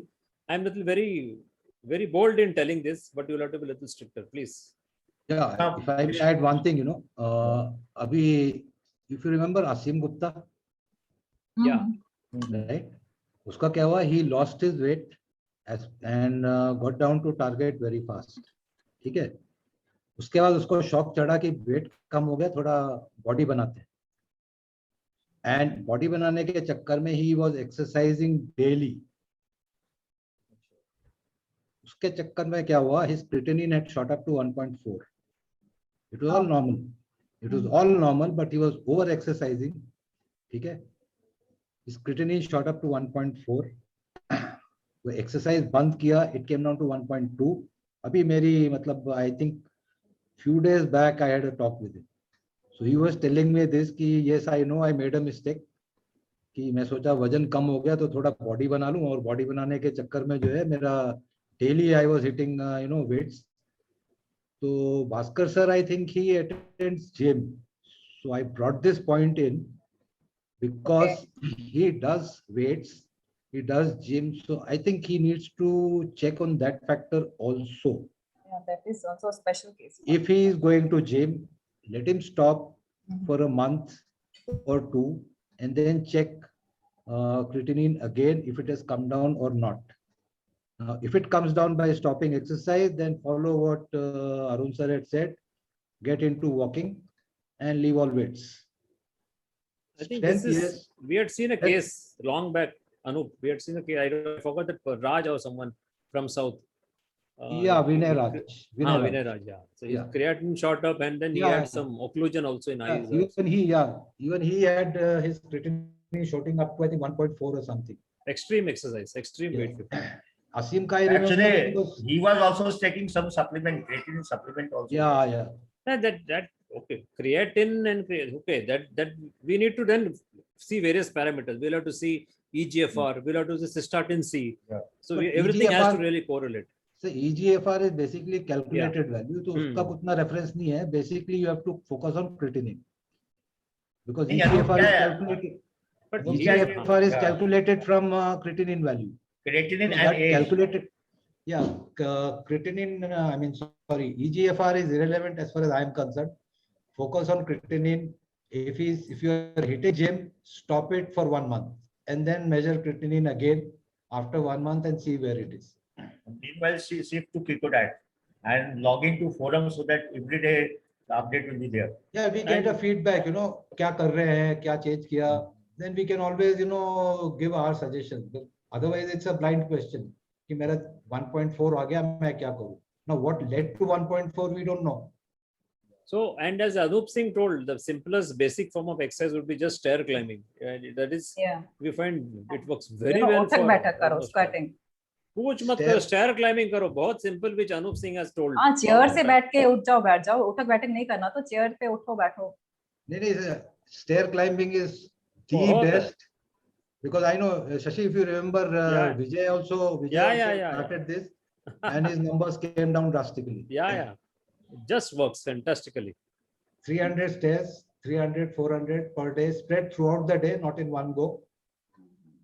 very bold in telling this, but you'll have to be a little stricter, please. Yeah, if I may add one thing, abhi, if you remember Asim Gupta, Yeah. right? Uska kya hua? He lost his weight and got down to target very fast. ठीक है? उसके बाद उसको shock चढ़ा कि wait कम हो गया, थोड़ा बॉडी बनाते हैं. एंड बॉडी बनाने के चक्कर में ही वाज एक्सरसाइजिंग डेली. उसके चक्कर में क्या हुआ? His creatinine had shot up to 1.4. It was all normal. It was all normal, but he was over exercising. ठीक है? His creatinine shot up to 1.4. वो एक्सरसाइज बंद किया, it came down to 1.2. अभी मेरी मतलब I think few days back I had a talk with him. So he was telling me this कि yes I know I made a mistake. कि मैं सोचा वजन कम हो गया तो थोड़ा बॉडी बना लूं, और बॉडी बनाने के चक्कर में जो है मेरा daily I was hitting weights. So Bhaskar sir, I think he attends gym. So I brought this point in because he does weights, he does gym. So I think he needs to check on that factor also. Yeah, that is also a special case. If he is going to gym, let him stop Mhm. for a month or two and then check creatinine again if it has come down or not. If it comes down by stopping exercise, then follow what Arun sir had said, get into walking and leave all weights. I think Strength, this is, yes. we had seen a case long back, Anup. We had seen a case, I forgot that Raj or someone from South. Yeah, Vinay Raj. Vinay Raj, yeah. So his Yeah. creatinine shot up and then he Yeah, had yeah. some occlusion also in eyes. Even he had his creatinine shooting up to I think 1.4 or something. Extreme exercise, extreme Yeah. weightlifting. Asim Kai, remember, Actually, because, he was also taking some supplement, creatinine supplement also. yeah. That okay. Creatine and okay. That we need to then see various parameters. We'll have to see EGFR. We'll have to see cystatin C. Yeah. So But everything has to EGFR really correlate. So EGFR is basically calculated value. तो उसका उतना reference नहीं है. Basically, you have to focus on creatinine because EGFR is calculated. But EGFR is calculated from creatinine value. Creatinine So and that age. calculated. Yeah, creatinine. I mean, sorry, EGFR is irrelevant as far as I am concerned. Focus on creatinine. If you are hitting gym, stop it for 1 month and then measure creatinine again after 1 month and see where it is. Meanwhile, she shift to keto diet and log into forums so that every day the update will be there. Yeah, we get a feedback, क्या कर रहे हैं, क्या change किया. Then we can always, give our suggestions. But otherwise, it's a blind question. कि मेरा 1.4 आ गया, मैं क्या करूँ? Now, what led to 1.4, we don't know. So, and as Anup Singh told, the simplest basic form of exercise would be just stair climbing. That is, we find it works very well for बैठक करो, squatting. कुछ मत करो, stair climbing करो, बहुत simple, which Anup Singh has told. हाँ, chair से बैठ के उठ जाओ, बैठ जाओ. उठक बैठक नहीं करना तो चेयर पे उठो बैठो. नहीं, stair climbing is the best. Because I know, Shashi, if you remember, Vijay also started this and his numbers came down drastically. Yeah. It just works fantastically. 300 stairs, 300, 400 per day, spread throughout the day, not in one go.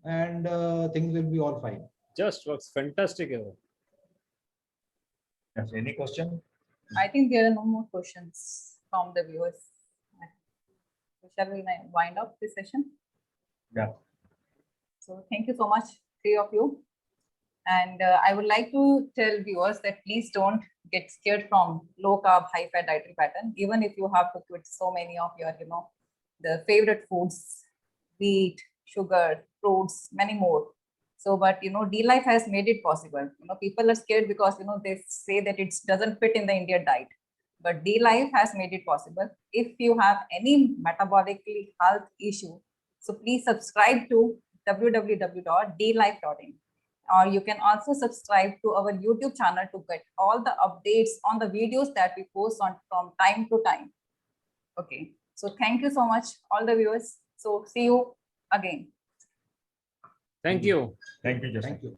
And things will be all fine. Just works fantastic. Yes, any question? I think there are no more questions from the viewers. So shall we wind up this session? Yeah. So thank you so much, three of you. And I would like to tell viewers that please don't get scared from low carb, high fat dietary pattern. Even if you have to quit so many of your, the favorite foods, wheat, sugar, fruits, many more. So, but D-Life has made it possible. People are scared because they say that it doesn't fit in the Indian diet. But D-Life has made it possible. If you have any metabolically health issue, so please subscribe to www.dlife.in. Or you can also subscribe to our YouTube channel to get all the updates on the videos that we post on from time to time. Okay, so thank you so much, all the viewers. So see you again. Thank you. Thank you, Justin. Thank you.